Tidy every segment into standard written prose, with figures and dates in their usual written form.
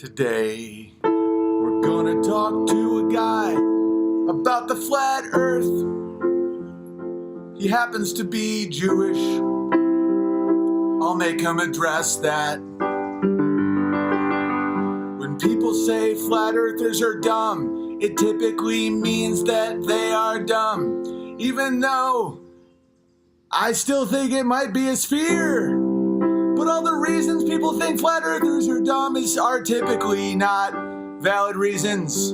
Today, we're gonna talk to a guy about the flat earth. He happens to be Jewish. I'll make him address that. When people say flat earthers are dumb, it typically means that they are dumb. Even though I still think it might be a sphere. But all the reasons people think flat earthers are dumb are typically not valid reasons.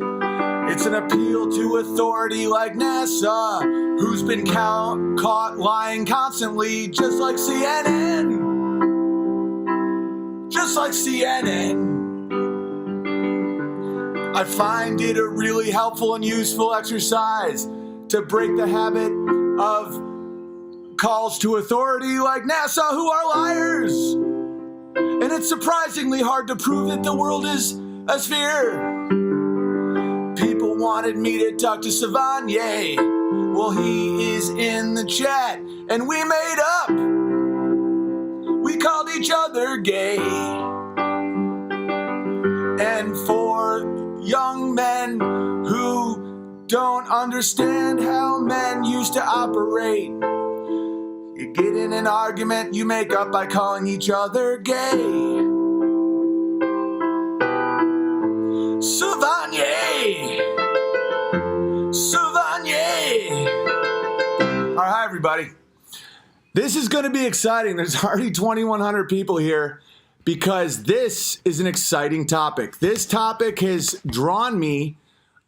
It's an appeal to authority like NASA, who's been caught lying constantly, just like CNN. Just like CNN. I find it a really helpful and useful exercise to break the habit of calls to authority like NASA who are liars. And it's surprisingly hard to prove that the world is a sphere. People wanted me to talk to Savanye. Well, he is in the chat and we made up. We called each other gay. And for young men who don't understand how men used to operate, you get in an argument you make up by calling each other gay. Savanye! Savanye! All right, hi everybody. This is going to be exciting. There's already 2,100 people here because this is an exciting topic. This topic has drawn me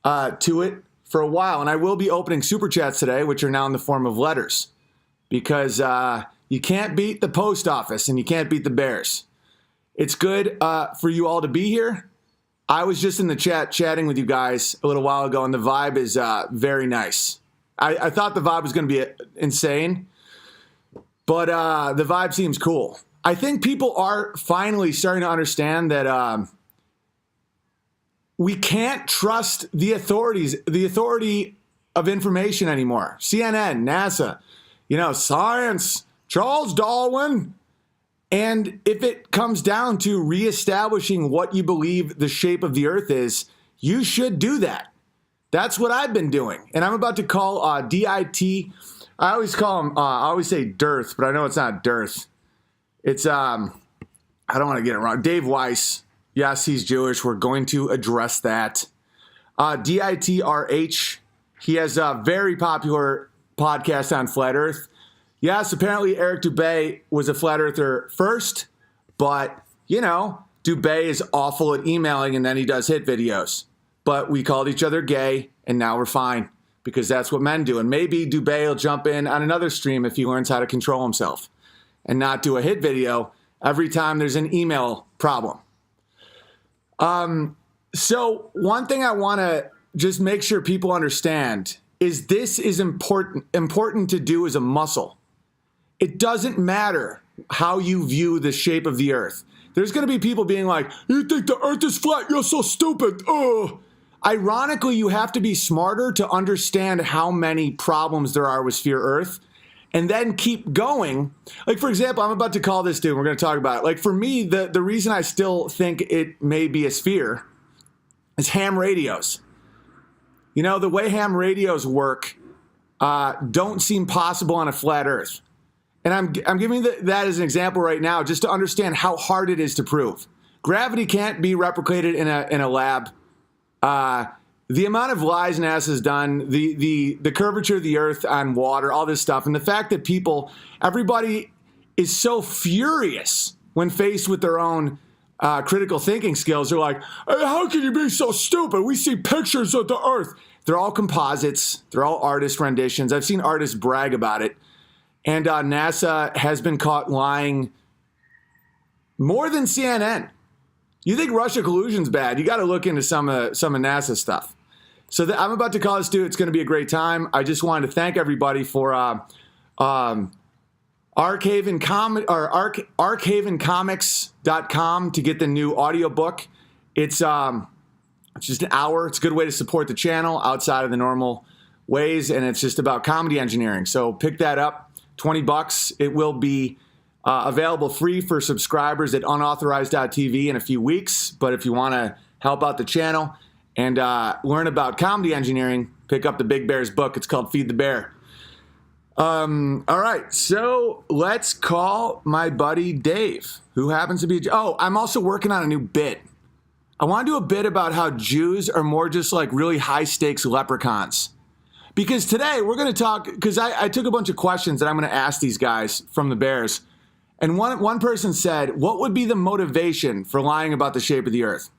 to it for a while, and I will be opening super chats today, which are now in the form of letters. Because you can't beat the post office and you can't beat the Bears. It's good for you all to be here. I was just in the chat chatting with you guys a little while ago, and the vibe is very nice. I thought the vibe was going to be insane, but the vibe seems cool. I think people are finally starting to understand that we can't trust the authorities, the authority of information anymore. CNN, NASA. Science, Charles Darwin. And if it comes down to reestablishing what you believe the shape of the earth is, you should do that. That's what I've been doing. And I'm about to call DIT. I always call him, I always say Dearth, but I know it's not Dearth. It's, I don't want to get it wrong. Dave Weiss. Yes, he's Jewish. We're going to address that. DITRH. He has a very popular podcast on flat earth. Yes, apparently Eric Dubé was a flat earther first, but Dubé is awful at emailing and then he does hit videos. But we called each other gay and now we're fine because that's what men do. And maybe Dubé will jump in on another stream if he learns how to control himself and not do a hit video every time there's an email problem. So one thing I want to just make sure people understand is this is important to do as a muscle. It doesn't matter how you view the shape of the earth. There's going to be people being like, you think the earth is flat? You're so stupid. Ironically, you have to be smarter to understand how many problems there are with sphere earth and then keep going. Like, for example, I'm about to call this dude. We're going to talk about it. Like, for me, the reason I still think it may be a sphere is ham radios. The way ham radios work don't seem possible on a flat earth. And I'm giving that as an example right now just to understand how hard it is to prove. Gravity can't be replicated in a lab. The amount of lies NASA's done, the curvature of the earth on water, all this stuff, and the fact that everybody is so furious when faced with their own critical thinking skills. They're like, hey, how can you be so stupid? We see pictures of the earth. They're all composites. They're all artist renditions. I've seen artists brag about it. And NASA has been caught lying more than CNN. You think Russia collusion's bad? You got to look into some of NASA stuff. So I'm about to call this dude. It's going to be a great time. I just wanted to thank everybody for archavencomics.com to get the new audiobook. It's just an hour. It's a good way to support the channel outside of the normal ways, and it's just about comedy engineering. So pick that up, $20. It will be Available free for subscribers at unauthorized.tv in a few weeks. But if you want to help out the channel and learn about comedy engineering, pick up the Big Bear's book. It's called Feed the Bear. All right, so let's call my buddy Dave, who happens to be... Oh, I'm also working on a new bit. I want to do a bit about how Jews are more just like really high-stakes leprechauns. Because today we're going to talk... Because I took a bunch of questions that I'm going to ask these guys from the Bears. And one person said, what would be the motivation for lying about the shape of the earth?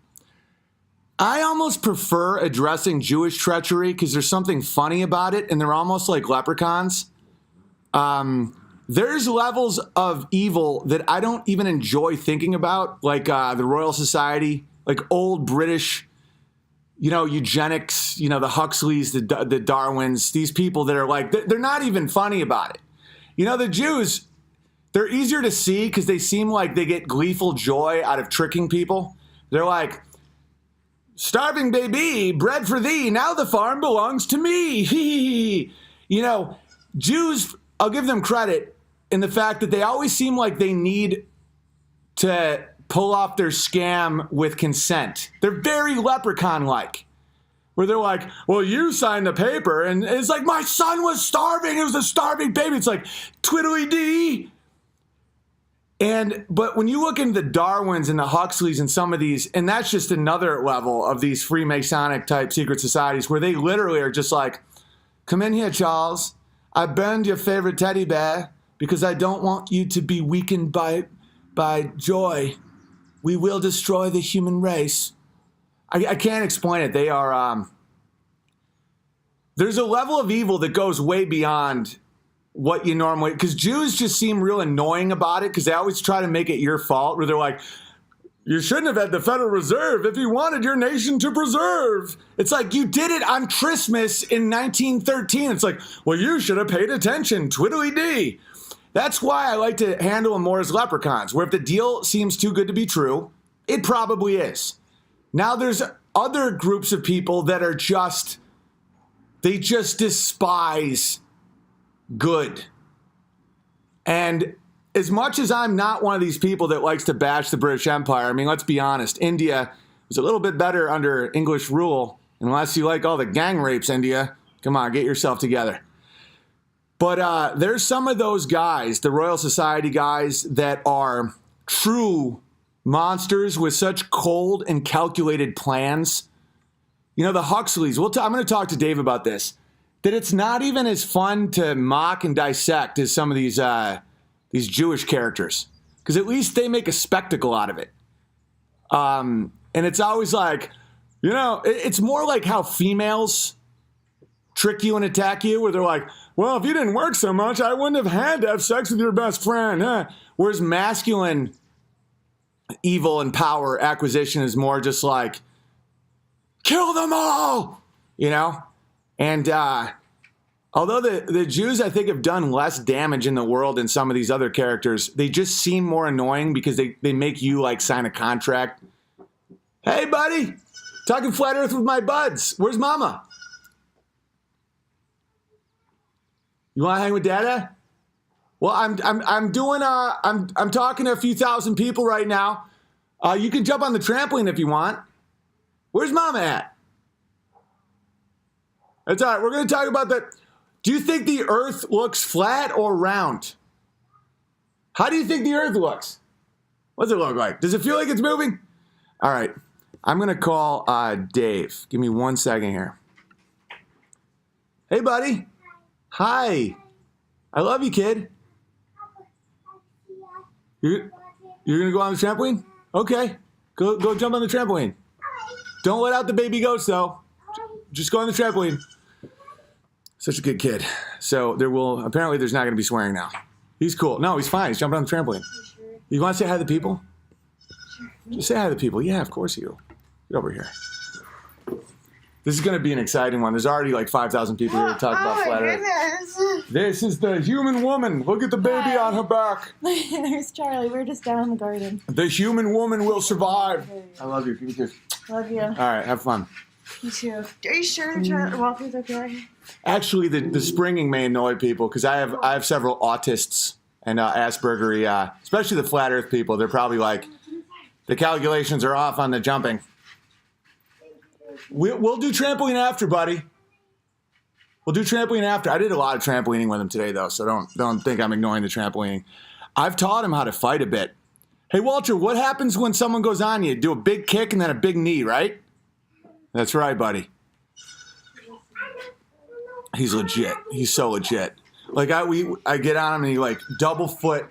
I almost prefer addressing Jewish treachery because there's something funny about it, and they're almost like leprechauns. There's levels of evil that I don't even enjoy thinking about, like the Royal Society, like old British, eugenics, the Huxleys, the Darwins, these people that are like, they're not even funny about it. The Jews... They're easier to see because they seem like they get gleeful joy out of tricking people. They're like, starving baby, bread for thee, now the farm belongs to me. Jews, I'll give them credit in the fact that they always seem like they need to pull off their scam with consent. They're very leprechaun-like. Where they're like, well, you signed the paper, and it's like, my son was starving, it was a starving baby. It's like, twiddly-dee. But when you look into the Darwins and the Huxleys and some of these, and that's just another level of these Freemasonic type secret societies where they literally are just like, come in here, Charles. I burned your favorite teddy bear because I don't want you to be weakened by joy. We will destroy the human race. I can't explain it. They are, there's a level of evil that goes way beyond what you normally, because Jews just seem real annoying about it because they always try to make it your fault, where they're like, you shouldn't have had the Federal Reserve if you wanted your nation to preserve. It's like, you did it on Christmas in 1913. It's like, well, you should have paid attention, twiddly-dee. That's why I like to handle them more as leprechauns, where if the deal seems too good to be true, it probably is. Now there's other groups of people that are they just despise good. And as much as I'm not one of these people that likes to bash the British Empire, I mean, let's be honest, India was a little bit better under English rule, unless you like all the gang rapes, India. Come on, get yourself together. But there's some of those guys, the Royal Society guys, that are true monsters with such cold and calculated plans. The Huxleys, I'm going to talk to Dave about this, that it's not even as fun to mock and dissect as some of these Jewish characters, because at least they make a spectacle out of it. And it's always like, it's more like how females trick you and attack you, where they're like, well, if you didn't work so much, I wouldn't have had to have sex with your best friend. Huh? Whereas masculine evil and power acquisition is more just like, kill them all, And although the Jews, I think, have done less damage in the world than some of these other characters, they just seem more annoying because they make you, like, sign a contract. Hey, buddy, talking flat earth with my buds. Where's Mama? You want to hang with Dada? Well, I'm talking to a few thousand people right now. You can jump on the trampoline if you want. Where's Mama at? That's all right. We're going to talk about that. Do you think the earth looks flat or round? How do you think the earth looks? What's it look like? Does it feel like it's moving? All right. I'm going to call Dave. Give me 1 second here. Hey, buddy. Hi. I love you, kid. You're going to go on the trampoline? Okay. Go jump on the trampoline. Don't let out the baby goats, though. Just go on the trampoline. Such a good kid. So apparently there's not going to be swearing now. He's cool. No, he's fine. He's jumping on the trampoline. Sure? You want to say hi to the people? Sure. Just say hi to the people. Yeah, of course you. Get over here. This is going to be an exciting one. There's already like 5,000 people here to talk about flat earth. This is the human woman. Look at the baby on her back. There's Charlie. We're just down in the garden. The human woman will survive. I love you. Give me a kiss. Love you. All right, have fun. You too. Are you sure the Walker's okay? Actually, the springing may annoy people because I have several autists and Asperger, especially the flat Earth people. They're probably like, the calculations are off on the jumping. We'll do trampoline after, buddy. We'll do trampoline after. I did a lot of trampolining with him today, though, so don't think I'm ignoring the trampolining. I've taught him how to fight a bit. Hey, Walter, what happens when someone goes on you? Do a big kick and then a big knee, right? That's right, buddy. He's legit. He's so legit. Like I get on him and he like double foot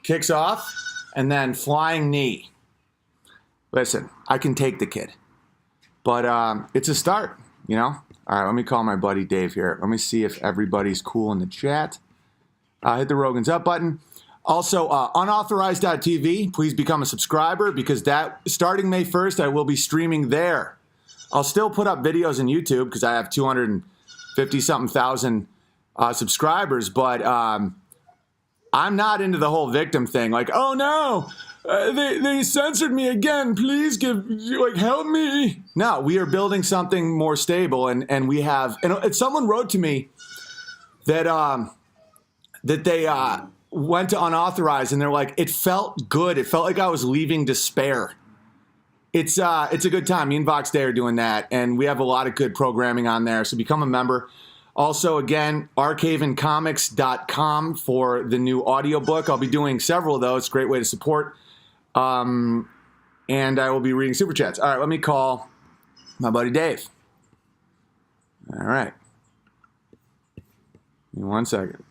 kicks off and then flying knee. Listen, I can take the kid, but it's a start, you know. All right, let me call my buddy Dave here. Let me see if everybody's cool in the chat. Hit the Rogan's Up button. Also, unauthorized.tv. Please become a subscriber because that starting May 1st, I will be streaming there. I'll still put up videos on YouTube because I have 250-something thousand subscribers, but I'm not into the whole victim thing. Like, oh no, they censored me again. Please help me. No, we are building something more stable, and we have. And someone wrote to me that that they went to unauthorized, and they're like, it felt good. It felt like I was leaving despair. It's a good time. Me and Vox Day are doing that, and we have a lot of good programming on there. So become a member. Also, again, archavencomics.com for the new audiobook. I'll be doing several of those. It's a great way to support. And I will be reading Super Chats. All right, let me call my buddy Dave. All right. Give me 1 second.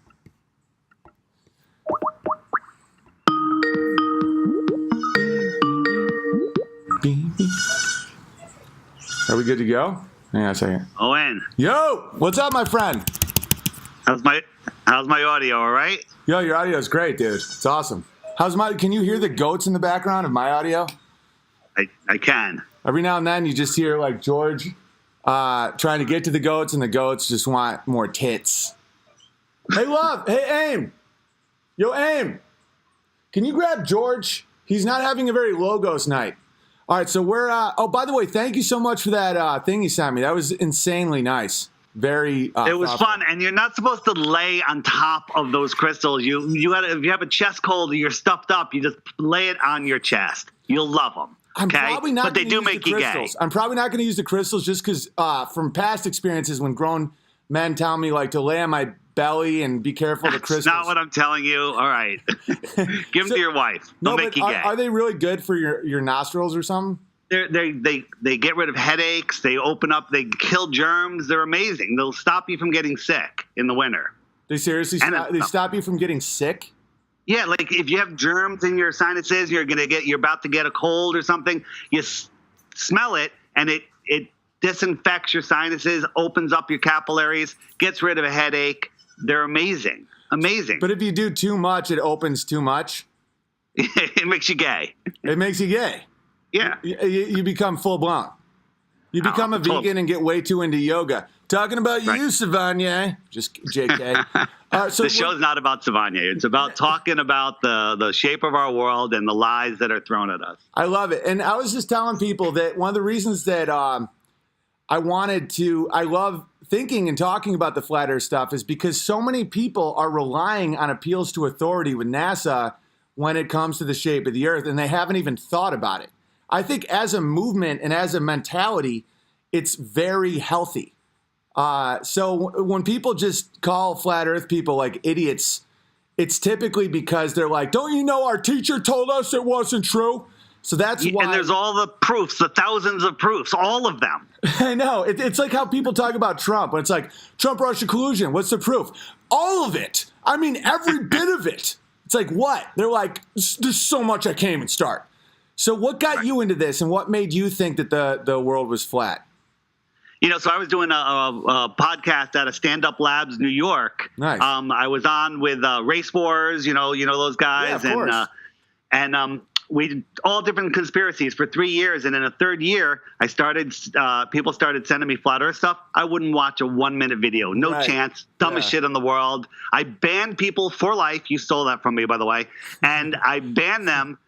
Are we good to go? Hang on a second. Owen. Yo, what's up, my friend? How's my audio, all right? Yo, your audio is great, dude. It's awesome. Can you hear the goats in the background of my audio? I can. Every now and then you just hear like George trying to get to the goats, and the goats just want more tits. Hey, love. Hey, Aim. Yo, Aim. Can you grab George? He's not having a very Logos night. All right, so we're. Oh, by the way, thank you so much for that thing you sent me. That was insanely nice. Very. It was thoughtful. fun, and you're not supposed to lay on top of those crystals. You got if you have a chest cold, you're stuffed up. You just lay it on your chest. You'll love them. I'm okay? probably not. But they do make you gay. Crystals. I'm probably not going to use the crystals just because from past experiences, when grown men tell me like to lay on my belly and be careful of the crystals. That's not what I'm telling you. All right, give them to your wife. They'll make you gay. Are they really good for your nostrils or something? They get rid of headaches. They open up. They kill germs. They're amazing. They'll stop you from getting sick in the winter. They seriously stop you from getting sick? Yeah, like if you have germs in your sinuses, you're about to get a cold or something. You smell it, and it disinfects your sinuses, opens up your capillaries, gets rid of a headache. They're amazing. Amazing. But if you do too much, it opens too much. It makes you gay. It makes you gay. Yeah. You become full blown. You become a vegan and get way too into yoga. Talking about you, Savanya. Just JK. So the show's not about Savanya. It's about talking about the shape of our world and the lies that are thrown at us. I love it. And I was just telling people that one of the reasons that I love thinking and talking about the flat earth stuff is because so many people are relying on appeals to authority with NASA when it comes to the shape of the earth, and they haven't even thought about it. I think as a movement and as a mentality, it's very healthy. So when people just call flat earth people like idiots, it's typically because they're like, don't you know our teacher told us it wasn't true? So that's why. And there's all the proofs, the thousands of proofs, all of them. I know. It's like how people talk about Trump. It's like, Trump-Russia collusion. What's the proof? All of it. I mean, every bit of it. It's like, what? They're like, there's so much I can't even start. So what got you into this, and what made you think that the world was flat? So I was doing a podcast at a Stand Up Labs, New York. Nice. I was on with Race Wars, you know those guys, yeah, of course. and we did all different conspiracies for 3 years, and in the third year, I started. People started sending me flat Earth stuff. I wouldn't watch a 1 minute video, no chance. Dumbest shit in the world. I banned people for life. You stole that from me, by the way, and I banned them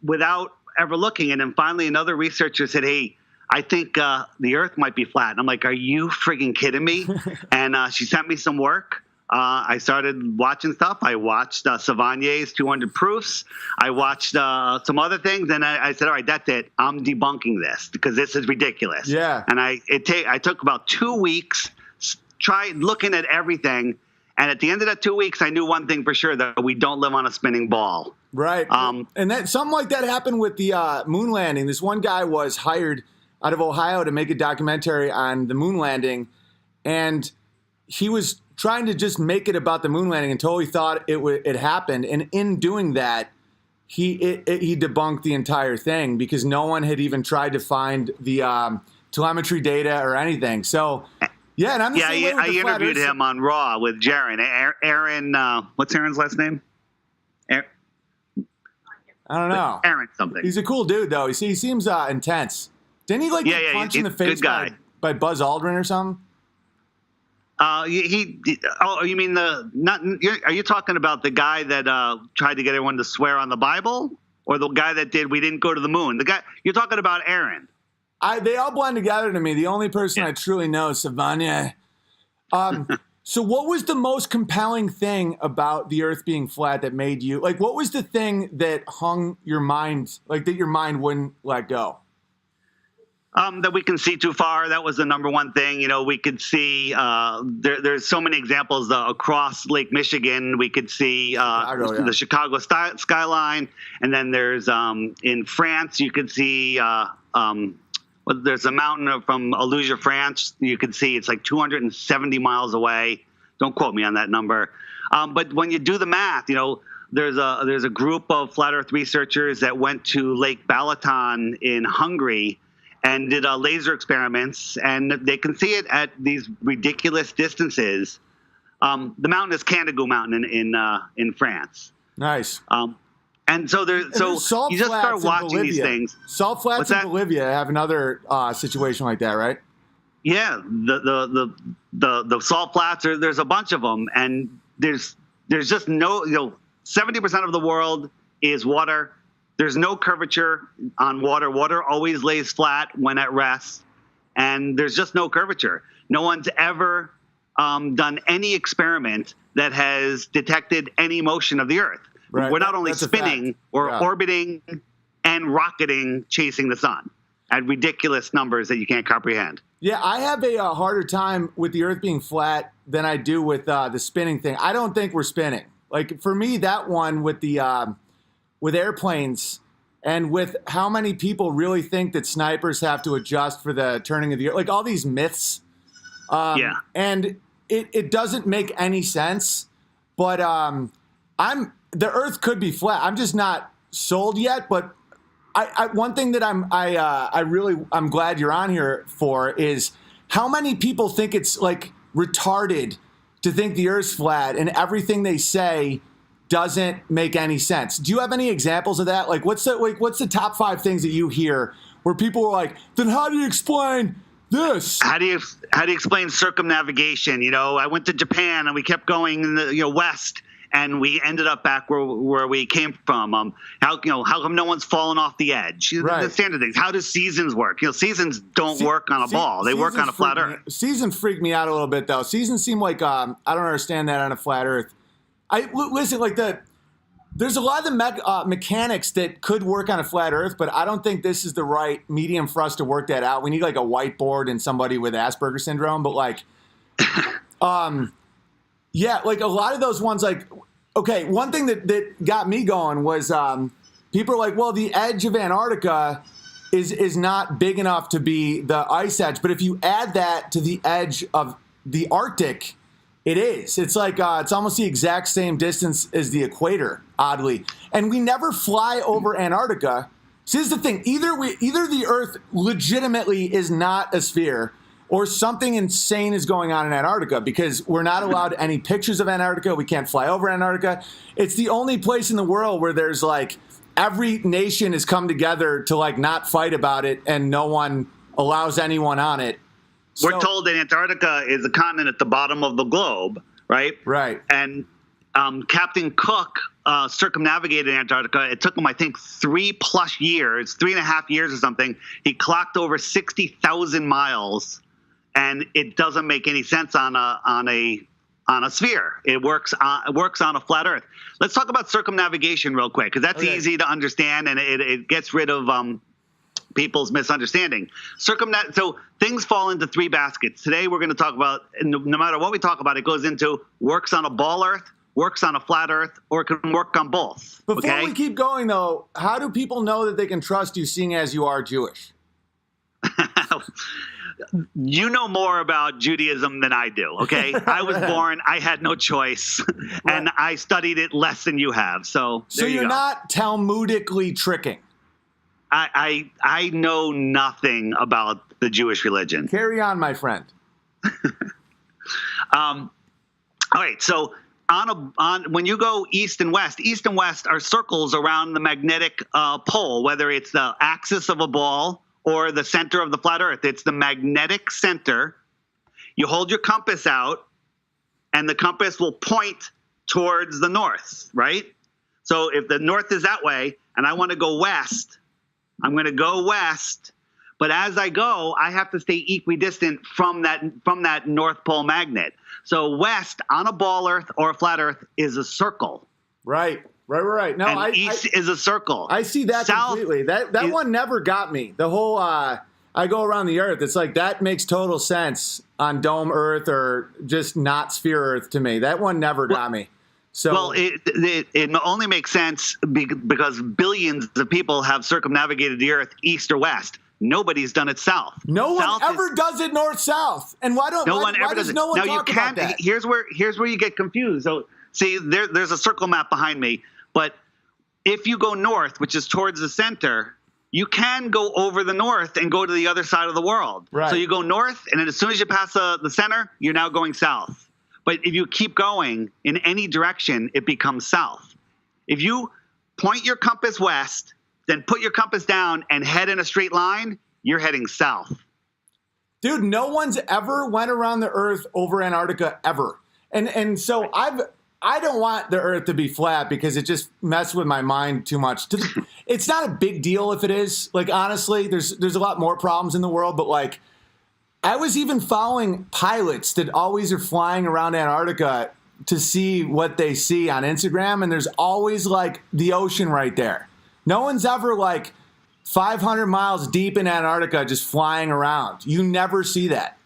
without ever looking. And then finally, another researcher said, "Hey, I think the Earth might be flat." And I'm like, "Are you frigging kidding me?" And she sent me some work. I started watching stuff. I watched Savannier's 200 Proofs. I watched some other things, and I said, all right, that's it. I'm debunking this because this is ridiculous. Yeah. And I took about 2 weeks, tried looking at everything, and at the end of that 2 weeks, I knew one thing for sure, that we don't live on a spinning ball. Right. And that something like that happened with the moon landing. This one guy was hired out of Ohio to make a documentary on the moon landing, and he was trying to just make it about the moon landing until he thought it happened. And in doing that, he debunked the entire thing because no one had even tried to find the telemetry data or anything. So, yeah, and I'm the same way with I the flat interviewed Earth. him on Raw with Jaron. Aaron, what's Aaron's last name? I don't know. Aaron something. He's a cool dude, though. He seems intense. Didn't he get punched in the face by Buzz Aldrin or something? Oh, you mean are you talking about the guy that tried to get everyone to swear on the Bible, or the guy that we didn't go to the moon? The guy you're talking about, Aaron. They all blend together to me. The only person I truly know is Savannah. So what was the most compelling thing about the Earth being flat that made you, like, what was the thing that hung your mind, like, that your mind wouldn't let go? That we can see too far. That was the number one thing. You know, we could see there's so many examples across Lake Michigan. We could see the Chicago skyline. And then there's in France, you could see there's a mountain from Aluja, France. You could see it's like 270 miles away. Don't quote me on that number. But when you do the math, you know, there's a group of flat Earth researchers that went to Lake Balaton in Hungary and did laser experiments, and they can see it at these ridiculous distances. The mountain is Canigou Mountain in France. Nice. And so you just start watching these things. Salt flats in Bolivia have another situation like that, right? Yeah, the salt flats. There's a bunch of them, and there's just no 70% of the world is water. There's no curvature on water. Water always lays flat when at rest, and there's just no curvature. No one's ever done any experiment that has detected any motion of the Earth. Right. We're not only spinning, we're orbiting and rocketing, chasing the sun at ridiculous numbers that you can't comprehend. Yeah, I have a harder time with the Earth being flat than I do with the spinning thing. I don't think we're spinning. Like, for me, that one with the with airplanes and with how many people really think that snipers have to adjust for the turning of the Earth, like all these myths. And it doesn't make any sense. But the Earth could be flat. I'm just not sold yet. But one thing that I'm glad you're on here for is how many people think it's like retarded to think the Earth's flat, and everything they say doesn't make any sense. Do you have any examples of that? Like, what's the top 5 things that you hear where people are like, then how do you explain this? How do you explain circumnavigation? You know, I went to Japan and we kept going in the west, and we ended up back where we came from. How come no one's fallen off the edge? Right. The standard things. How do seasons work? Seasons don't work on a ball. They work on a flat Earth. Seasons freak me out a little bit, though. Seasons seem like I don't understand that on a flat Earth. Listen, like there's a lot of the mechanics that could work on a flat Earth, but I don't think this is the right medium for us to work that out. We need like a whiteboard and somebody with Asperger's syndrome, but like, yeah, like a lot of those ones, like, okay, one thing that got me going was people are like, well, the edge of Antarctica is not big enough to be the ice edge, but if you add that to the edge of the Arctic, it is. It's like it's almost the exact same distance as the equator, oddly. And we never fly over Antarctica. So here's the thing: either the Earth legitimately is not a sphere, or something insane is going on in Antarctica, because we're not allowed any pictures of Antarctica. We can't fly over Antarctica. It's the only place in the world where there's like every nation has come together to like not fight about it, and no one allows anyone on it. We're told that Antarctica is a continent at the bottom of the globe, right? Right. And Captain Cook circumnavigated Antarctica. It took him, I think, 3+ years, 3.5 years or something. He clocked over 60,000 miles, and it doesn't make any sense on a on a sphere. It works on a flat Earth. Let's talk about circumnavigation real quick, because that's easy to understand, and it gets rid of people's misunderstanding. So things fall into three baskets. Today we're going to talk about, no matter what we talk about, it goes into works on a ball Earth, works on a flat Earth, or it can work on both. Before we keep going, though, how do people know that they can trust you, seeing as you are Jewish? You know more about Judaism than I do, okay? I was born, I had no choice, and I studied it less than you have. So you're not Talmudically tricking. I know nothing about the Jewish religion. Carry on, my friend. All right, so when you go east and west are circles around the magnetic pole, whether it's the axis of a ball or the center of the flat Earth. It's the magnetic center. You hold your compass out, and the compass will point towards the north, right? So if the north is that way, and I want to go west, I'm going to go west. But as I go, I have to stay equidistant from that North Pole magnet. So west on a ball Earth or a flat Earth is a circle. Right. No, and east is a circle. I see that completely. That one never got me. The whole I go around the Earth. It's like that makes total sense on dome Earth or just not sphere Earth to me. That one never got me. So it only makes sense because billions of people have circumnavigated the Earth east or west. Nobody's done it south. No one ever does it north-south. And why does no one talk about that? Here's where you get confused. So see, there's a circle map behind me. But if you go north, which is towards the center, you can go over the north and go to the other side of the world. Right. So you go north, and then as soon as you pass the center, you're now going south. But if you keep going in any direction, it becomes south. If you point your compass west, then put your compass down and head in a straight line, you're heading south. Dude, no one's ever went around the Earth over Antarctica ever. And so I don't want the Earth to be flat because it just messes with my mind too much. It's not a big deal if it is. Like, honestly, there's a lot more problems in the world. But, like, I was even following pilots that always are flying around Antarctica to see what they see on Instagram. And there's always, like, the ocean right there. No one's ever, like, 500 miles deep in Antarctica just flying around. You never see that.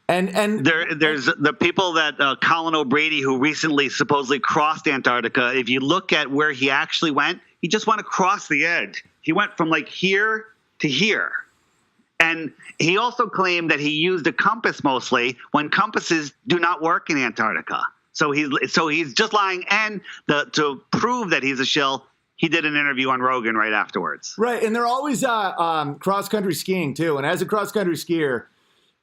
And there's the people that Colin O'Brady, who recently supposedly crossed Antarctica. If you look at where he actually went, he just went across the edge. He went from like here to here. And he also claimed that he used a compass mostly when compasses do not work in Antarctica. So he's just lying. And to prove that he's a shill, he did an interview on Rogan right afterwards. Right, and they're always cross-country skiing too. And as a cross-country skier,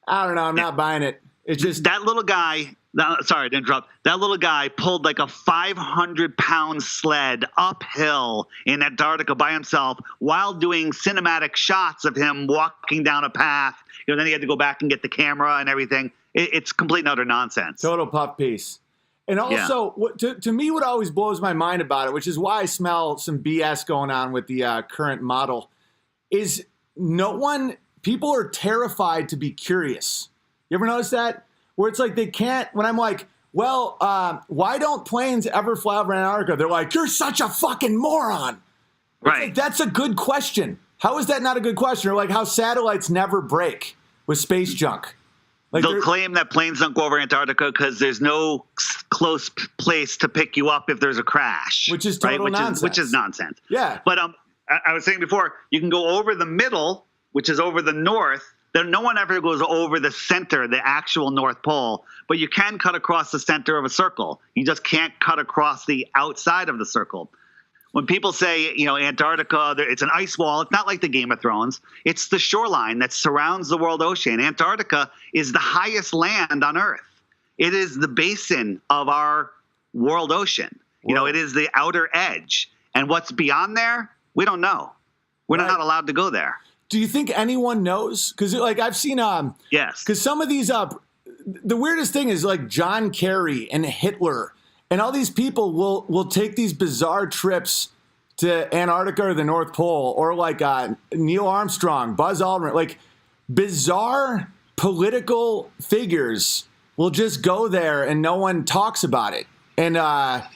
I don't know. I'm not buying it. It's just that little guy. Sorry to interrupt. That little guy pulled like a 500-pound sled uphill in Antarctica by himself while doing cinematic shots of him walking down a path. Then he had to go back and get the camera and everything. It's complete and utter nonsense. Total puff piece. And also, to me, what always blows my mind about it, which is why I smell some BS going on with the current model, is people are terrified to be curious. You ever notice that? Where it's like they can't, when I'm like, well, why don't planes ever fly over Antarctica? They're like, you're such a fucking moron. Right. Like, that's a good question. How is that not a good question? Or like how satellites never break with space junk. Like they'll claim that planes don't go over Antarctica because there's no close place to pick you up if there's a crash. Which is total nonsense. Which is nonsense. Yeah. But I was saying before, you can go over the middle, which is over the north. No one ever goes over the center, the actual North Pole, but you can cut across the center of a circle. You just can't cut across the outside of the circle. When people say, Antarctica, it's an ice wall, it's not like the Game of Thrones. It's the shoreline that surrounds the world ocean. Antarctica is the highest land on Earth. It is the basin of our world ocean. Whoa. It is the outer edge. And what's beyond there, we don't know. We're not allowed to go there. Do you think anyone knows? Because like I've seen, yes. Because some of these, the weirdest thing is like John Kerry and Hitler and all these people will take these bizarre trips to Antarctica or the North Pole, or like Neil Armstrong, Buzz Aldrin, like bizarre political figures will just go there and no one talks about it. And I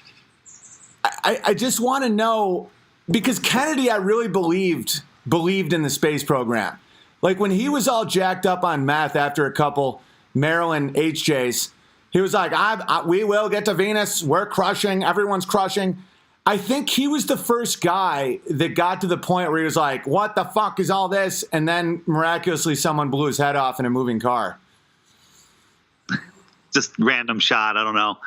just want to know, because Kennedy, I really believed in the space program. Like when he was all jacked up on meth after a couple Maryland HJs, he was like, we will get to Venus. We're crushing. Everyone's crushing. I think he was the first guy that got to the point where he was like, what the fuck is all this? And then miraculously someone blew his head off in a moving car. Just random shot. I don't know.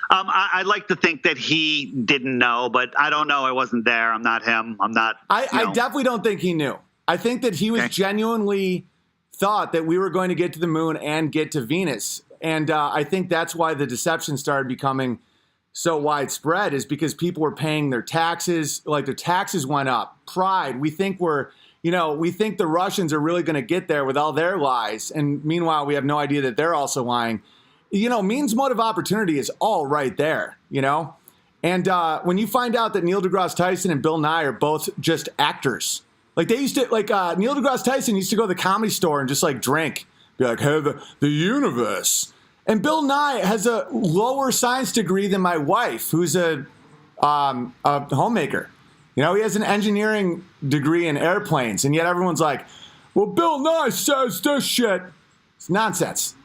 I'd like to think that he didn't know, but I don't know. I wasn't there. I'm not him. I'm not. I definitely don't think he knew. I think that he was genuinely thought that we were going to get to the moon and get to Venus. And I think that's why the deception started becoming so widespread, is because people were paying their taxes. Like their taxes went up. Pride. We think the Russians are really going to get there with all their lies. And meanwhile, we have no idea that they're also lying. Means motive opportunity is all right there, And when you find out that Neil deGrasse Tyson and Bill Nye are both just actors, like they used to, Neil deGrasse Tyson used to go to the Comedy Store and just drink, be like, hey, the universe. And Bill Nye has a lower science degree than my wife, who's a homemaker. He has an engineering degree in airplanes, and yet everyone's like, well, Bill Nye says this shit. It's nonsense.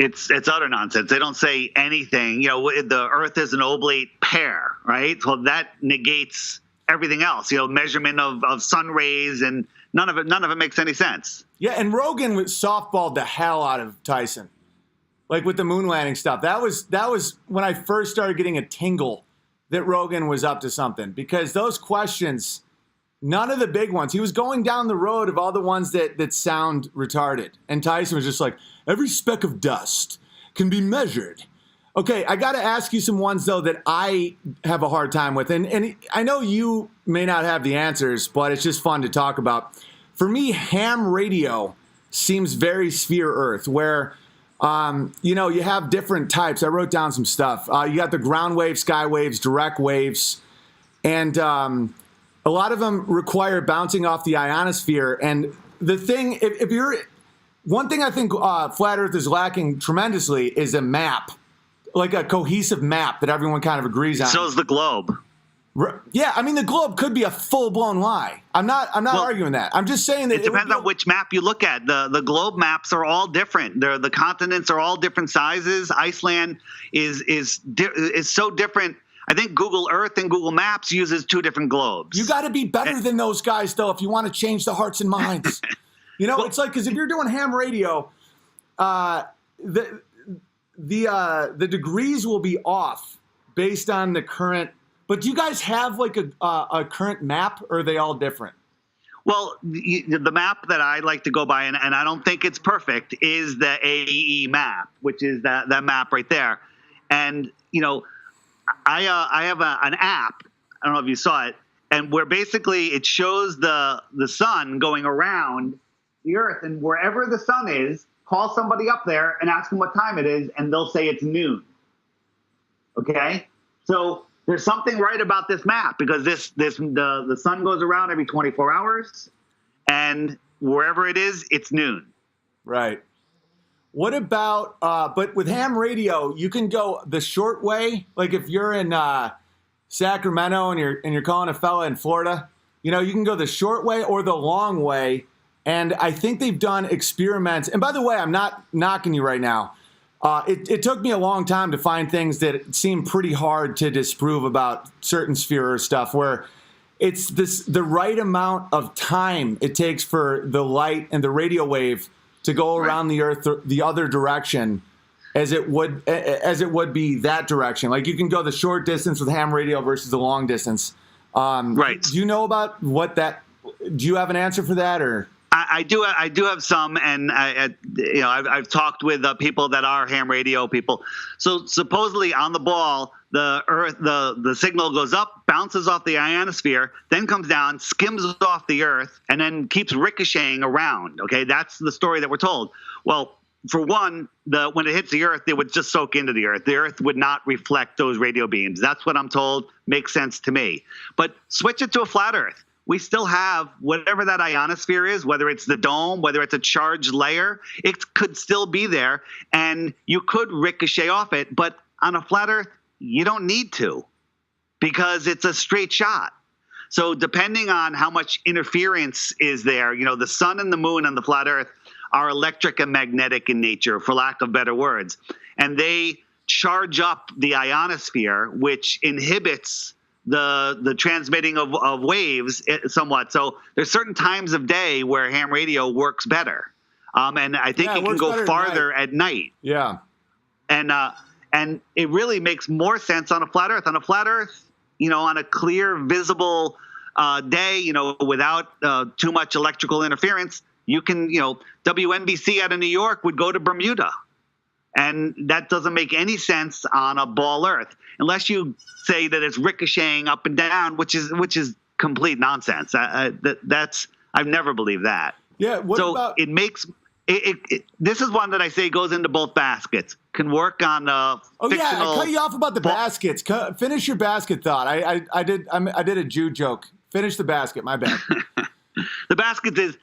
It's utter nonsense. They don't say anything. The Earth is an oblate pear, right? So that negates everything else. Measurement of sun rays, and none of it makes any sense. Yeah, and Rogan softballed the hell out of Tyson, like with the moon landing stuff. That was when I first started getting a tingle that Rogan was up to something, because those questions, none of the big ones. He was going down the road of all the ones that sound retarded, and Tyson was just like, every speck of dust can be measured. Okay, I got to ask you some ones, though, that I have a hard time with. And I know you may not have the answers, but it's just fun to talk about. For me, ham radio seems very sphere Earth, where, you have different types. I wrote down some stuff. You got the ground waves, sky waves, direct waves, and a lot of them require bouncing off the ionosphere. And the thing, if you're... One thing I think Flat Earth is lacking tremendously is a map, like a cohesive map that everyone kind of agrees on. So is the globe. Yeah, I mean, the globe could be a full-blown lie. I'm not arguing that. I'm just saying that it depends on which map you look at. The globe maps are all different. The continents are all different sizes. Iceland is so different. I think Google Earth and Google Maps uses two different globes. You got to be better than those guys, though, if you want to change the hearts and minds. It's like, because if you're doing ham radio, the degrees will be off based on the current. But do you guys have a current map, or are they all different? Well, the map that I like to go by, and I don't think it's perfect, is the AEE map, which is that map right there. And I have an app. I don't know if you saw it, and where basically it shows the sun going around the Earth, and wherever the sun is, call somebody up there and ask them what time it is, and they'll say it's noon. Okay, so there's something right about this map, because the sun goes around every 24 hours, and wherever it is, it's noon. Right. What about? But with ham radio, you can go the short way. Like if you're in Sacramento and you're calling a fella in Florida, you can go the short way or the long way. And I think they've done experiments. And by the way, I'm not knocking you right now. It took me a long time to find things that seem pretty hard to disprove about certain sphere stuff, where it's the right amount of time it takes for the light and the radio wave to go around the Earth the other direction as it would be that direction. Like you can go the short distance with ham radio versus the long distance. Right. Do you know about what that? Do you have an answer for that, or? I do have some, and I've talked with people that are ham radio people. So supposedly on the ball, the Earth, the signal goes up, bounces off the ionosphere, then comes down, skims off the Earth, and then keeps ricocheting around. Okay, that's the story that we're told. Well, for one, when it hits the Earth, it would just soak into the Earth. The Earth would not reflect those radio beams. That's what I'm told. Makes sense to me. But switch it to a flat Earth. we still have whatever that ionosphere is, whether it's the dome, whether it's a charged layer, it could still be there, and you could ricochet off it. But on a flat Earth, you don't need to, because it's a straight shot. So depending on how much interference is there, the sun and the moon on the flat Earth are electric and magnetic in nature, for lack of better words. And they charge up the ionosphere, which inhibits the transmitting of waves somewhat. So there's certain times of day where ham radio works better. And I think it can go farther at night. Yeah. And it really makes more sense on a flat Earth. On a flat Earth, on a clear, visible day, without too much electrical interference, you can, WNBC out of New York would go to Bermuda. And that doesn't make any sense on a ball Earth, unless you say that it's ricocheting up and down, which is complete nonsense. I've never believed that. Yeah. It makes it. This is one that I say goes into both baskets. Can work on fictional. Yeah, I cut you off about the baskets. Finish your basket thought. I did a Jew joke. Finish the basket. My bad. The basket is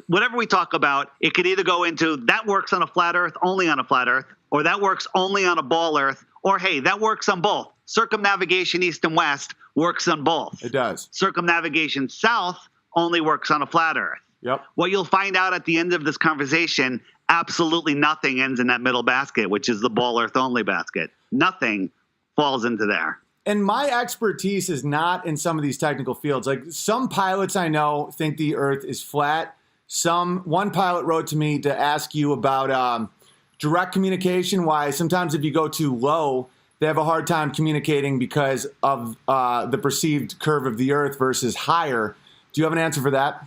whatever we talk about. It could either go into that works on a flat Earth, only on a flat Earth, or that works only on a ball Earth, or hey, that works on both. Circumnavigation east and west works on both. It does. Circumnavigation south only works on a flat Earth. Yep. What you'll find out at the end of this conversation, absolutely nothing ends in that middle basket, which is the ball Earth only basket. Nothing falls into there. And my expertise is not in some of these technical fields. Like some pilots I know think the Earth is flat. One pilot wrote to me to ask you about direct communication, why sometimes if you go too low, they have a hard time communicating because of the perceived curve of the Earth versus higher. Do you have an answer for that?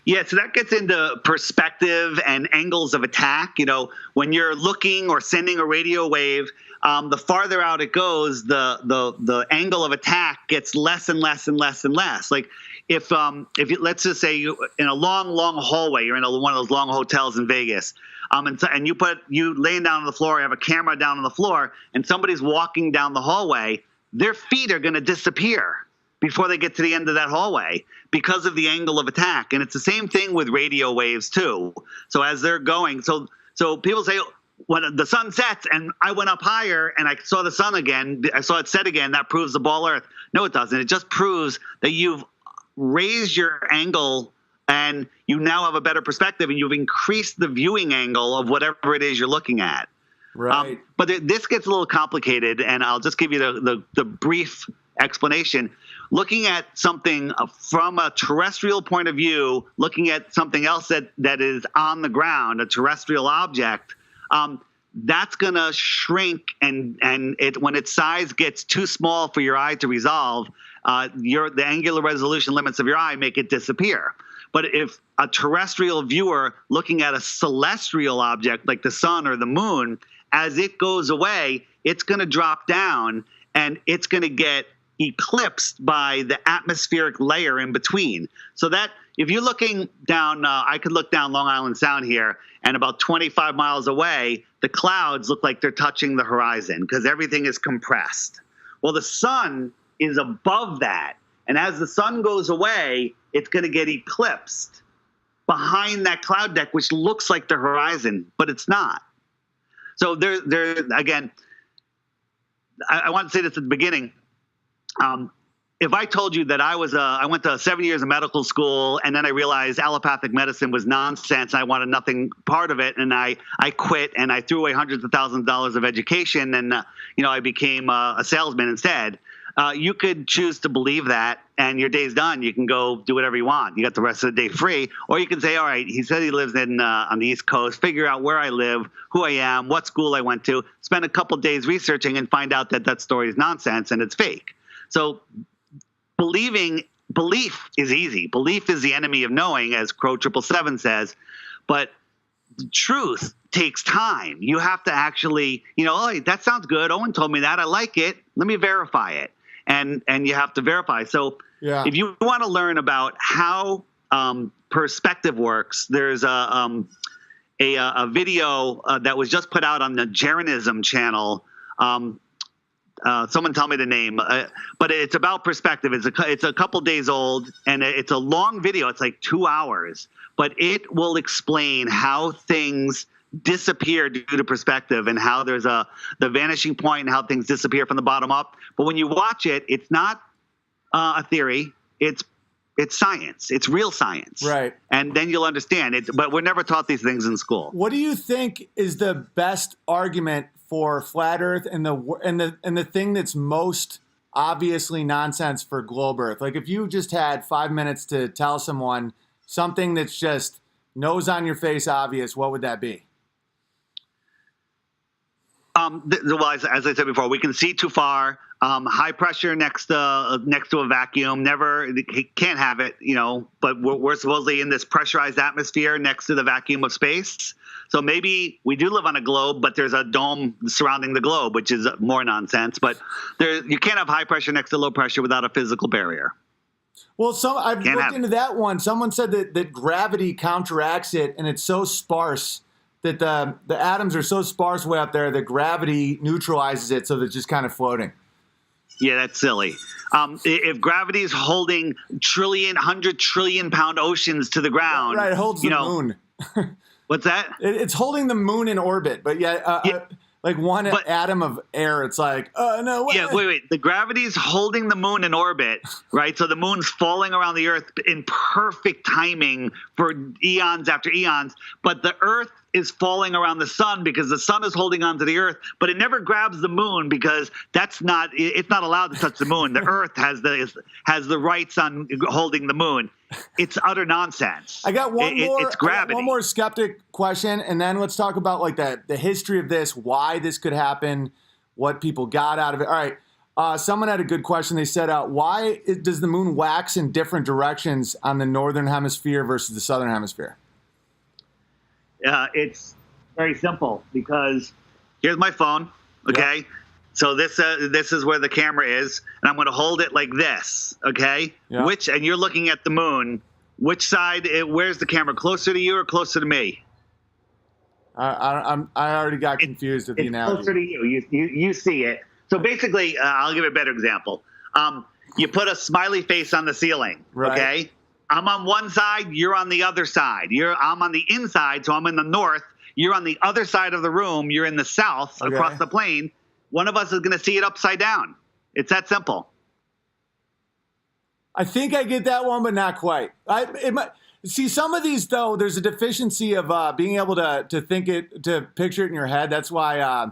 Yeah, so that gets into perspective and angles of attack. When you're looking or sending a radio wave, the farther out it goes, the angle of attack gets less and less and less and less. Like if you, let's just say you in a long hallway, you're in one of those long hotels in Vegas, and you laying down on the floor, you have a camera down on the floor, and somebody's walking down the hallway, their feet are going to disappear before they get to the end of that hallway because of the angle of attack. And it's the same thing with radio waves too. So as they're going, so people say, when the sun sets and I went up higher and I saw the sun again, I saw it set again, that proves the ball Earth. No, it doesn't. It just proves that you've raised your angle and you now have a better perspective and you've increased the viewing angle of whatever it is you're looking at. Right. But this gets a little complicated, and I'll just give you the brief explanation. Looking at something from a terrestrial point of view, looking at something else that is on the ground, a terrestrial object, that's going to shrink, and when its size gets too small for your eye to resolve, the angular resolution limits of your eye make it disappear. But if a terrestrial viewer looking at a celestial object like the sun or the moon, as it goes away, it's going to drop down and it's going to get eclipsed by the atmospheric layer in between. So that if you're looking down, I could look down Long Island Sound here, and about 25 miles away, the clouds look like they're touching the horizon because everything is compressed. Well, the sun is above that. And as the sun goes away, it's going to get eclipsed behind that cloud deck, which looks like the horizon, but it's not. So there again, I want to say this at the beginning. If I told you that I went to 7 years of medical school and then I realized allopathic medicine was nonsense, I wanted nothing part of it, and I quit and I threw away hundreds of thousands of dollars of education and I became a salesman instead. You could choose to believe that, and your day's done. You can go do whatever you want. You got the rest of the day free. Or you can say, all right, he said he lives on the East Coast. Figure out where I live, who I am, what school I went to. Spend a couple days researching and find out that story is nonsense and it's fake. So belief is easy. Belief is the enemy of knowing, as Crow 777 says. But the truth takes time. You have to actually, oh, that sounds good. Owen told me that. I like it. Let me verify it. And you have to verify. So if you want to learn about how perspective works, there's a video that was just put out on the Jeranism channel. Someone tell me the name, but it's about perspective. It's a couple days old, and it's a long video. It's like 2 hours, but it will explain how things disappear due to perspective, and how there's the vanishing point, and how things disappear from the bottom up. But when you watch it, it's not a theory. It's science. It's real science. Right. And then you'll understand it. But we're never taught these things in school. What do you think is the best argument for flat Earth and the thing that's most obviously nonsense for globe Earth? Like, if you just had 5 minutes to tell someone something that's just nose on your face obvious, what would that be? Well, as I said before, we can see too far. High pressure next to a vacuum, can't have it, but we're supposedly in this pressurized atmosphere next to the vacuum of space. So maybe we do live on a globe, but there's a dome surrounding the globe, which is more nonsense. But you can't have high pressure next to low pressure without a physical barrier. Well, I've looked into that one. Someone said that gravity counteracts it, and it's so sparse that the atoms are so sparse way up there that gravity neutralizes it, so they're just kind of floating. Yeah, that's silly. If gravity is holding 100 trillion pound oceans to the ground, right? It holds the moon. What's that? It's holding the moon in orbit, but like one atom of air, it's like, no way. Yeah, wait. The gravity is holding the moon in orbit, right? So the moon's falling around the Earth in perfect timing for eons after eons, but the Earth is falling around the sun because the sun is holding on to the Earth, but it never grabs the moon because it's not allowed to touch the moon. The Earth has the rights on holding the moon. It's utter nonsense. I got one more. It's gravity. One more skeptic question, and then let's talk about like the history of this, why this could happen, what people got out of it. All right. Someone had a good question. They said, why does the moon wax in different directions on the northern hemisphere versus the southern hemisphere? It's very simple, because here's my phone, okay? Yep. So this is where the camera is, and I'm going to hold it like this, okay? Yep. And you're looking at the moon. Which side? Where's the camera? Closer to you or closer to me? I already got confused with the analogy. Closer to you. You see it. So basically, I'll give you a better example. You put a smiley face on the ceiling, right. Okay? I'm on one side, you're on the other side. I'm on the inside, so I'm in the north. You're on the other side of the room. You're in the south, okay, across the plane. One of us is going to see it upside down. It's that simple. I think I get that one, but not quite. See, some of these, though, there's a deficiency of being able to picture it in your head. That's why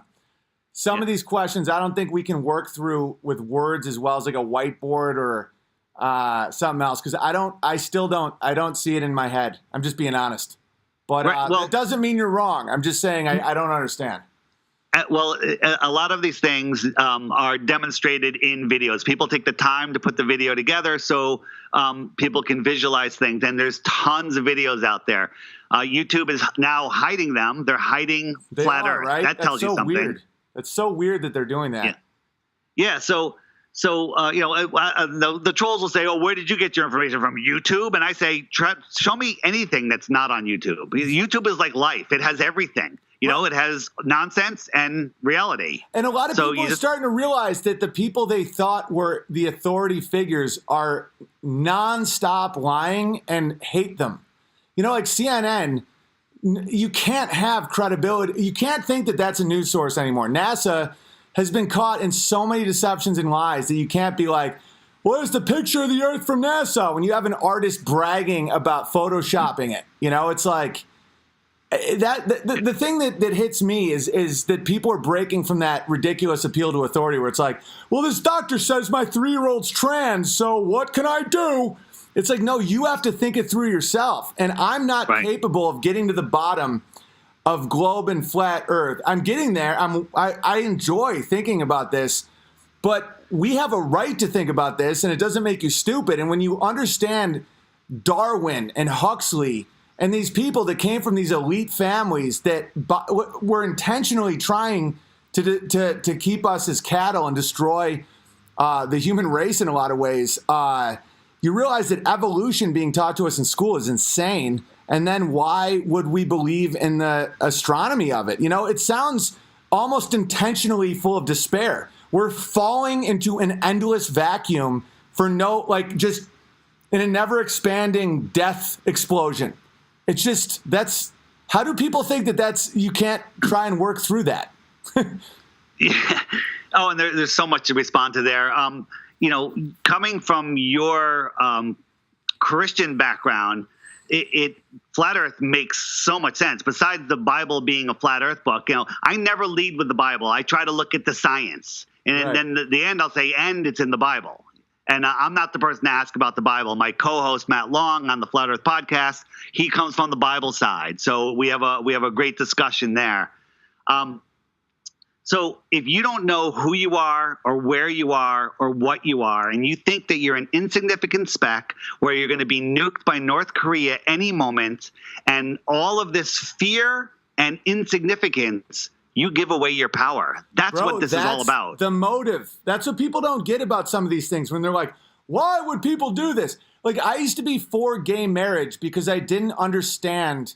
some of these questions I don't think we can work through with words as well as like a whiteboard or something else, because I don't see it in my head. I'm just being honest. But it doesn't mean you're wrong. I'm just saying I don't understand. Well, a lot of these things are demonstrated in videos. People take the time to put the video together so people can visualize things. And there's tons of videos out there. YouTube is now hiding them. They're hiding flat Earth. Right? That tells you something. Weird. That's so weird that they're doing that. Yeah. So the trolls will say, "Oh, where did you get your information from? YouTube?" And I say, "Show me anything that's not on YouTube. Because YouTube is like life; it has everything. It has nonsense and reality." And a lot of people are starting to realize that the people they thought were the authority figures are nonstop lying and hate them. Like CNN. You can't have credibility. You can't think that that's a news source anymore. NASA has been caught in so many deceptions and lies that you can't be like, where's the picture of the Earth from NASA? When you have an artist bragging about photoshopping it, it's like that. The thing that hits me is that people are breaking from that ridiculous appeal to authority where it's like, well, this doctor says my 3-year-old's trans, so what can I do? It's like, no, you have to think it through yourself. And I'm not capable of getting to the bottom of globe and flat Earth. I'm getting there. I enjoy thinking about this, but we have a right to think about this, and it doesn't make you stupid. And when you understand Darwin and Huxley and these people that came from these elite families that were intentionally trying to keep us as cattle and destroy the human race in a lot of ways, you realize that evolution being taught to us in school is insane. And then why would we believe in the astronomy of it? It sounds almost intentionally full of despair. We're falling into an endless vacuum for no, like, just in a never expanding death explosion. It's just, how do people think that you can't try and work through that? Yeah. Oh, and there's so much to respond to there. Coming from your Christian background, Flat Earth makes so much sense. Besides the Bible being a flat Earth book, I never lead with the Bible. I try to look at the science, and then at the end I'll say, "And it's in the Bible." And I'm not the person to ask about the Bible. My co-host Matt Long on the Flat Earth podcast, he comes from the Bible side, so we have a great discussion there. So if you don't know who you are or where you are or what you are, and you think that you're an insignificant speck where you're going to be nuked by North Korea any moment, and all of this fear and insignificance, you give away your power. That's what this is all about. The motive. That's what people don't get about some of these things when they're like, why would people do this? Like, I used to be for gay marriage because I didn't understand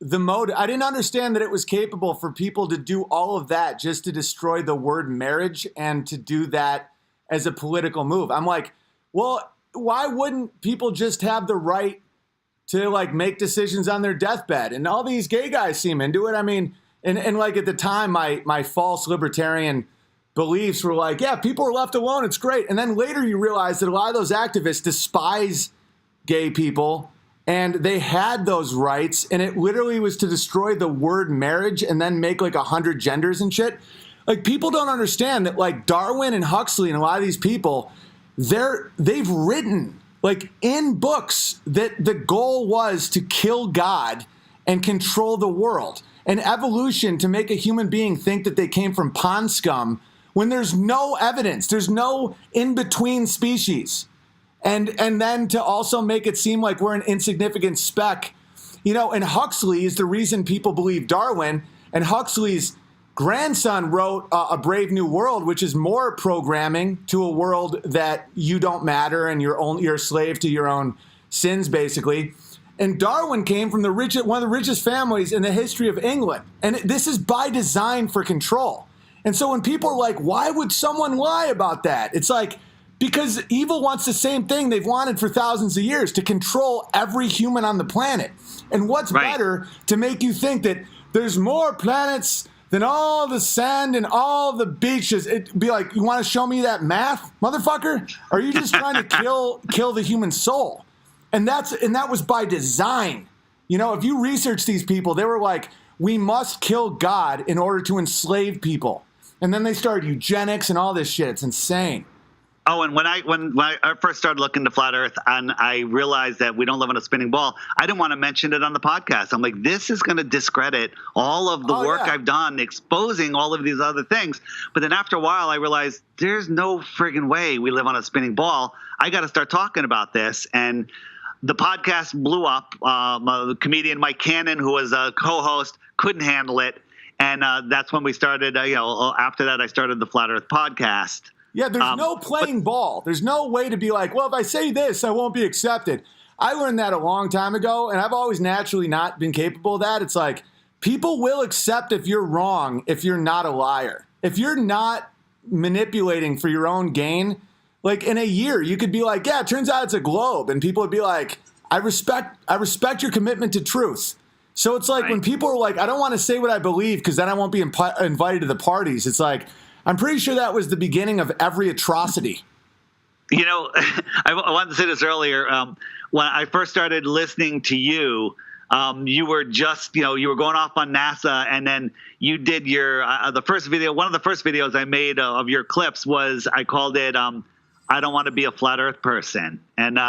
the motive. I didn't understand that it was capable for people to do all of that just to destroy the word marriage and to do that as a political move. I'm like, well, why wouldn't people just have the right to like make decisions on their deathbed? And all these gay guys seem into it. I mean, and like at the time, my false libertarian beliefs were like, yeah, people are left alone. It's great. And then later you realize that a lot of those activists despise gay people. And they had those rights, and it literally was to destroy the word marriage and then make like 100 genders and shit. Like, people don't understand that, like, Darwin and Huxley and a lot of these people, they've written like in books that the goal was to kill God and control the world, and evolution to make a human being think that they came from pond scum when there's no evidence, there's no in-between species. And then to also make it seem like we're an insignificant speck, and Huxley is the reason people believe Darwin. And Huxley's grandson wrote A Brave New World, which is more programming to a world that you don't matter and you're a slave to your own sins, basically. And Darwin came from one of the richest families in the history of England. And this is by design for control. And so when people are like, why would someone lie about that? It's like, because evil wants the same thing they've wanted for thousands of years, to control every human on the planet. And what's better to make you think that there's more planets than all the sand and all the beaches? It'd be like, you want to show me that math, motherfucker? Or are you just trying to kill the human soul? And that was by design. If you research these people, they were like, we must kill God in order to enslave people. And then they started eugenics and all this shit. It's insane. Oh, and when I first started looking to Flat Earth and I realized that we don't live on a spinning ball, I didn't want to mention it on the podcast. I'm like, this is going to discredit all of the work I've done exposing all of these other things. But then after a while, I realized there's no friggin' way we live on a spinning ball. I got to start talking about this. And the podcast blew up. The comedian Mike Cannon, who was a co-host, couldn't handle it. And that's when we started, after that, I started the Flat Earth podcast. Yeah, there's no playing ball. There's no way to be like, well, if I say this, I won't be accepted. I learned that a long time ago, and I've always naturally not been capable of that. It's like, people will accept if you're wrong if you're not a liar. If you're not manipulating for your own gain, like in a year, you could be like, yeah, it turns out it's a globe. And people would be like, I respect your commitment to truth. So it's like when people are like, I don't want to say what I believe because then I won't be invited to the parties. It's like, I'm pretty sure that was the beginning of every atrocity. I wanted to say this earlier. When I first started listening to you, you were just, you were going off on NASA, and then you did your the first video. One of the first videos I made of your clips was, I called it I don't want to be a flat Earth person, and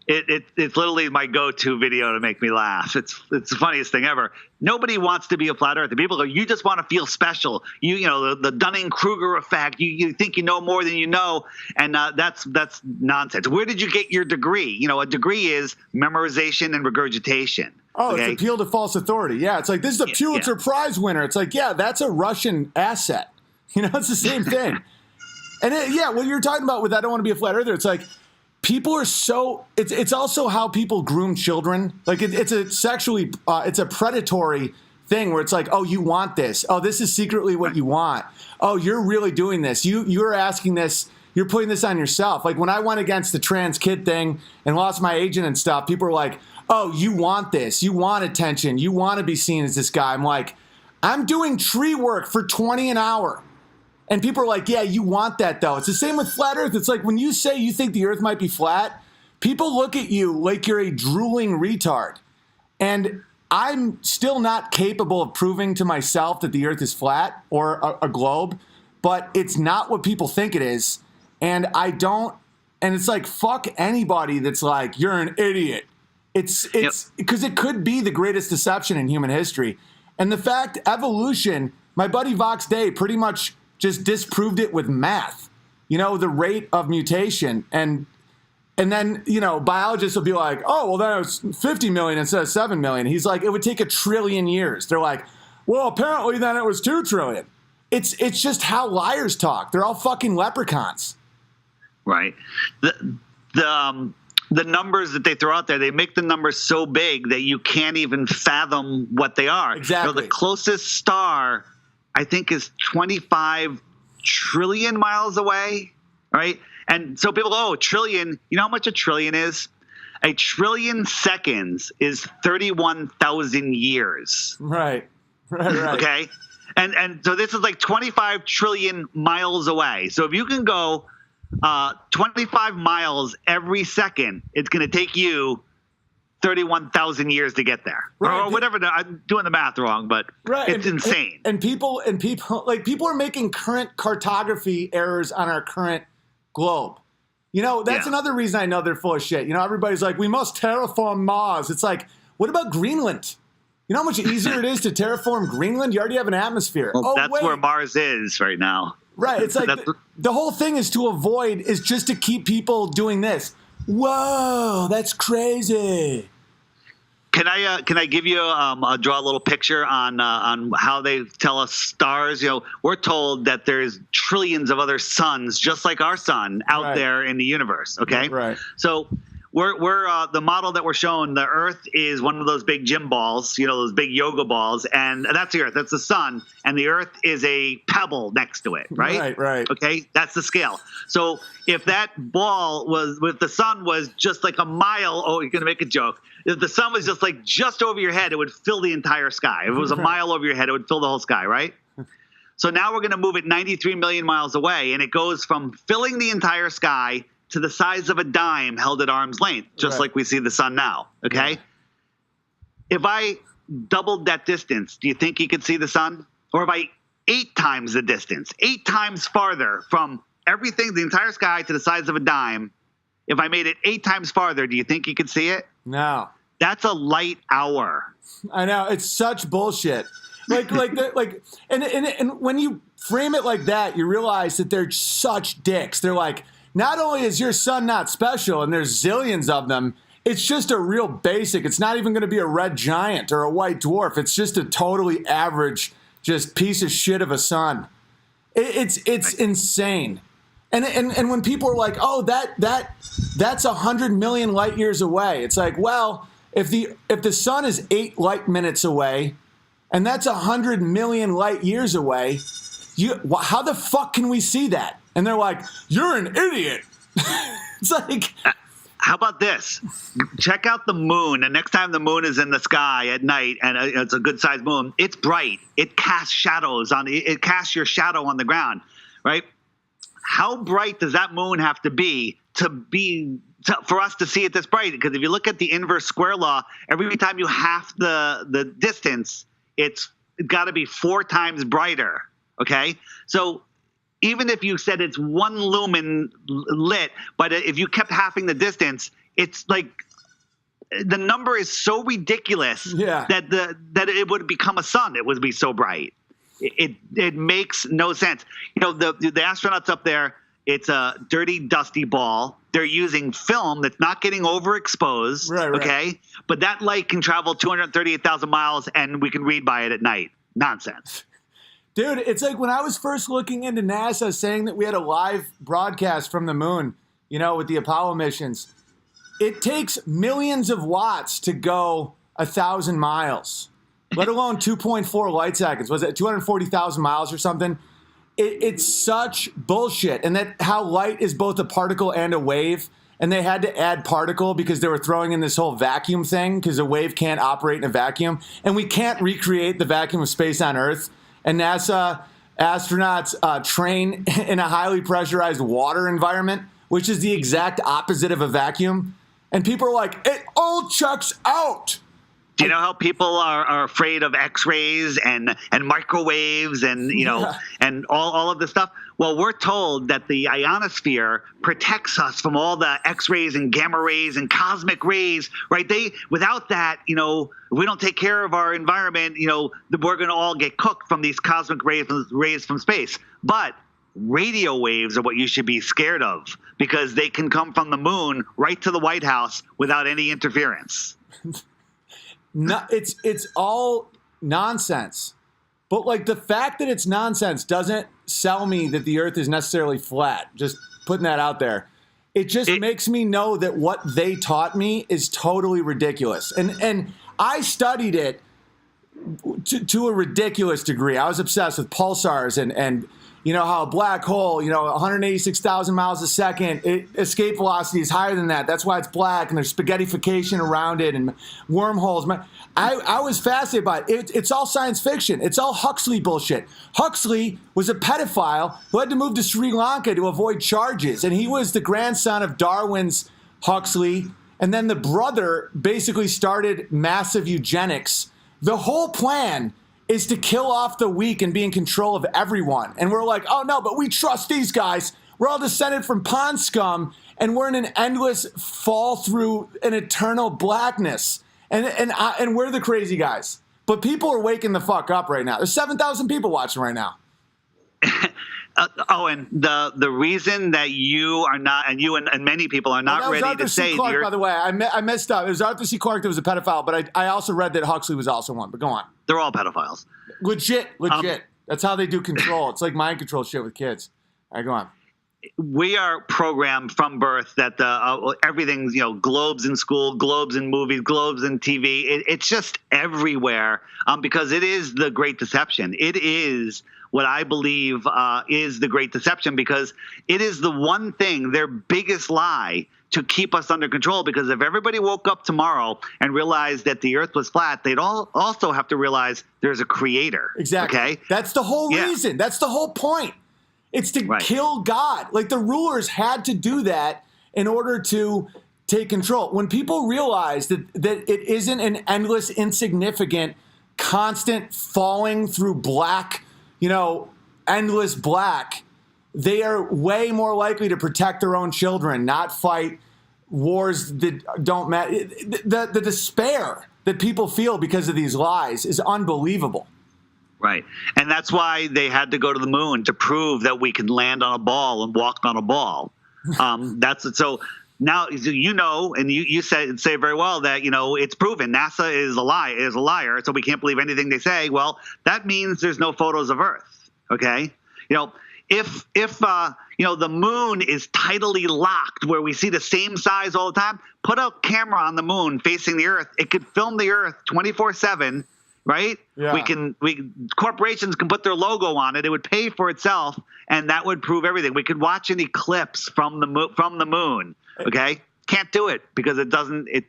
it's literally my go-to video to make me laugh. It's the funniest thing ever. Nobody wants to be a flat Earther. People go, you just want to feel special. The Dunning-Kruger effect. You think you know more than you know, and that's nonsense. Where did you get your degree? A degree is memorization and regurgitation. Oh, okay? It's appeal to false authority. Yeah, it's like, this is a Pulitzer Prize winner. It's like, yeah, that's a Russian asset. It's the same thing. And what you're talking about with I don't want to be a flat earther, it's like people are so, it's also how people groom children. Like it's a predatory thing where it's like, oh, you want this. Oh, this is secretly what you want. Oh, you're really doing this. You're asking this. You're putting this on yourself. Like when I went against the trans kid thing and lost my agent and stuff, people were like, oh, you want this. You want attention. You want to be seen as this guy. I'm like, I'm doing tree work for 20 an hour. And people are like, yeah, you want that though. It's the same with flat earth. It's like when you say you think the earth might be flat, people look at you like you're a drooling retard. And I'm still not capable of proving to myself that the earth is flat or a globe, but it's not what people think it is. And and it's like, fuck anybody that's like, you're an idiot. It's because it could be the greatest deception in human history. And the fact evolution, my buddy Vox Day pretty much just disproved it with math, the rate of mutation. And then, biologists will be like, oh, well, then it was 50 million instead of 7 million. He's like, it would take 1 trillion years. They're like, well, apparently then it was 2 trillion. It's just how liars talk. They're all fucking leprechauns. Right. The numbers that they throw out there, they make the numbers so big that you can't even fathom what they are. Exactly. The closest star, I think, is 25 trillion miles away, right? And so people go, oh, trillion. You know how much a trillion is? A trillion seconds is 31,000 years. Right. Okay? And so this is like 25 trillion miles away. So if you can go 25 miles every second, it's going to take you 31,000 years to get there, or whatever. I'm doing the math wrong, but it's insane. And people are making current cartography errors on our current globe. That's another reason I know they're full of shit. Everybody's like, we must terraform Mars. It's like, what about Greenland? You know how much easier it is to terraform Greenland? You already have an atmosphere. Well, that's where Mars is right now. Right. It's like the whole thing is just to keep people doing this. Whoa, that's crazy. Can I give you draw a little picture on how they tell us stars? We're told that there's trillions of other suns just like our sun out there in the universe. Okay. Right. So we're the model that we're shown. The Earth is one of those big gym balls, those big yoga balls, and that's the Earth. That's the sun, and the Earth is a pebble next to it, right? Right. Okay, that's the scale. So if that ball with the sun was just like a mile, oh, you're gonna make a joke. If the sun was just over your head, it would fill the entire sky. If it was a mile over your head, it would fill the whole sky, right? So now we're gonna move it 93 million miles away, and it goes from filling the entire sky to the size of a dime held at arm's length, just like we see the sun now, okay? Yeah. If I doubled that distance, do you think you could see the sun? Or if I 8 times the distance, 8 times farther from everything, the entire sky to the size of a dime, if I made it 8 times farther, do you think you could see it? No. That's a light hour. I know, it's such bullshit. And when you frame it like that, you realize that they're such dicks. They're like, not only is your sun not special, and there's zillions of them, it's just a real basic. It's not even going to be a red giant or a white dwarf. It's just a totally average, just piece of shit of a sun. It's insane. And when people are like, oh, that's 100 million light years away, it's like, well, if the sun is 8 light minutes away, and that's 100 million light years away, how the fuck can we see that? And they're like, you're an idiot. It's like, how about this? Check out the moon. And next time the moon is in the sky at night, and it's a good sized moon, it's bright. It casts shadows it casts your shadow on the ground, right? How bright does that moon have to be for us to see it this bright? Because if you look at the inverse square law, every time you half the distance, it's got to be 4 times brighter. Okay, so even if you said it's 1 lumen lit, but if you kept halving the distance, it's like the number is so ridiculous that it would become a sun. It would be so bright. It makes no sense. The astronauts up there, it's a dirty, dusty ball. They're using film that's not getting overexposed. Right. Okay, but that light can travel 238,000 miles, and we can read by it at night. Nonsense. Dude, it's like when I was first looking into NASA saying that we had a live broadcast from the moon, with the Apollo missions. It takes millions of watts to go 1,000 miles. let alone 2.4 light seconds. Was it 240,000 miles or something? It's such bullshit. And that how light is both a particle and a wave. And they had to add particle because they were throwing in this whole vacuum thing because a wave can't operate in a vacuum. And we can't recreate the vacuum of space on Earth. And NASA astronauts train in a highly pressurized water environment, which is the exact opposite of a vacuum. And people are like, it all checks out. Do you know how people are afraid of X-rays and microwaves and, and all of this stuff? Well, we're told that the ionosphere protects us from all the X-rays and gamma rays and cosmic rays, right? Without that, if we don't take care of our environment, we're going to all get cooked from these cosmic rays from space. But radio waves are what you should be scared of because they can come from the moon right to the White House without any interference. No, it's all nonsense. But like the fact that it's nonsense doesn't sell me that the Earth is necessarily flat. Just putting that out there. It just makes me know that what they taught me is totally ridiculous. And I studied it to a ridiculous degree. I was obsessed with pulsars and how a black hole, 186,000 miles a second, escape velocity is higher than that. That's why it's black, and there's spaghettification around it and wormholes. I was fascinated by it. It's all science fiction. It's all Huxley bullshit. Huxley was a pedophile who had to move to Sri Lanka to avoid charges, and he was the grandson of Darwin's Huxley, and then the brother basically started massive eugenics. The whole plan is to kill off the weak and be in control of everyone. And we're like, oh no, but we trust these guys. We're all descended from pond scum, and we're in an endless fall through an eternal blackness. And we're the crazy guys. But people are waking the fuck up right now. There's 7,000 people watching right now. And the reason that you are not, and you and many people are not ready to say, Clarke, by the way, I messed up. It was Arthur C. Clarke that was a pedophile, but I also read that Huxley was also one. But go on. They're all pedophiles. Legit. That's how they do control. It's like mind control shit with kids. All right, go on. We are programmed from birth that everything's, globes in school, globes in movies, globes in TV. It's just everywhere because it is the Great Deception. It is what I believe is the Great Deception because it is the one thing, their biggest lie, to keep us under control. Because if everybody woke up tomorrow and realized that the Earth was flat, they'd all also have to realize there's a creator. Exactly. Okay? That's the whole reason. That's the whole point. It's to kill God. Like the rulers had to do that in order to take control. When people realize that it isn't an endless, insignificant, constant falling through black, endless black, they are way more likely to protect their own children, not fight wars that don't matter. The despair that people feel because of these lies is unbelievable. Right. And that's why they had to go to the moon to prove that we can land on a ball and walk on a ball. That's it. So now, and you say very well that, it's proven NASA is a liar. So we can't believe anything they say. Well, that means there's no photos of Earth. Okay. If the moon is tidally locked where we see the same size all the time, put a camera on the moon facing the Earth. It could film the Earth 24/7. Right? Yeah. Corporations can put their logo on it. It would pay for itself, and that would prove everything. We could watch an eclipse from the moon. Okay, can't do it because it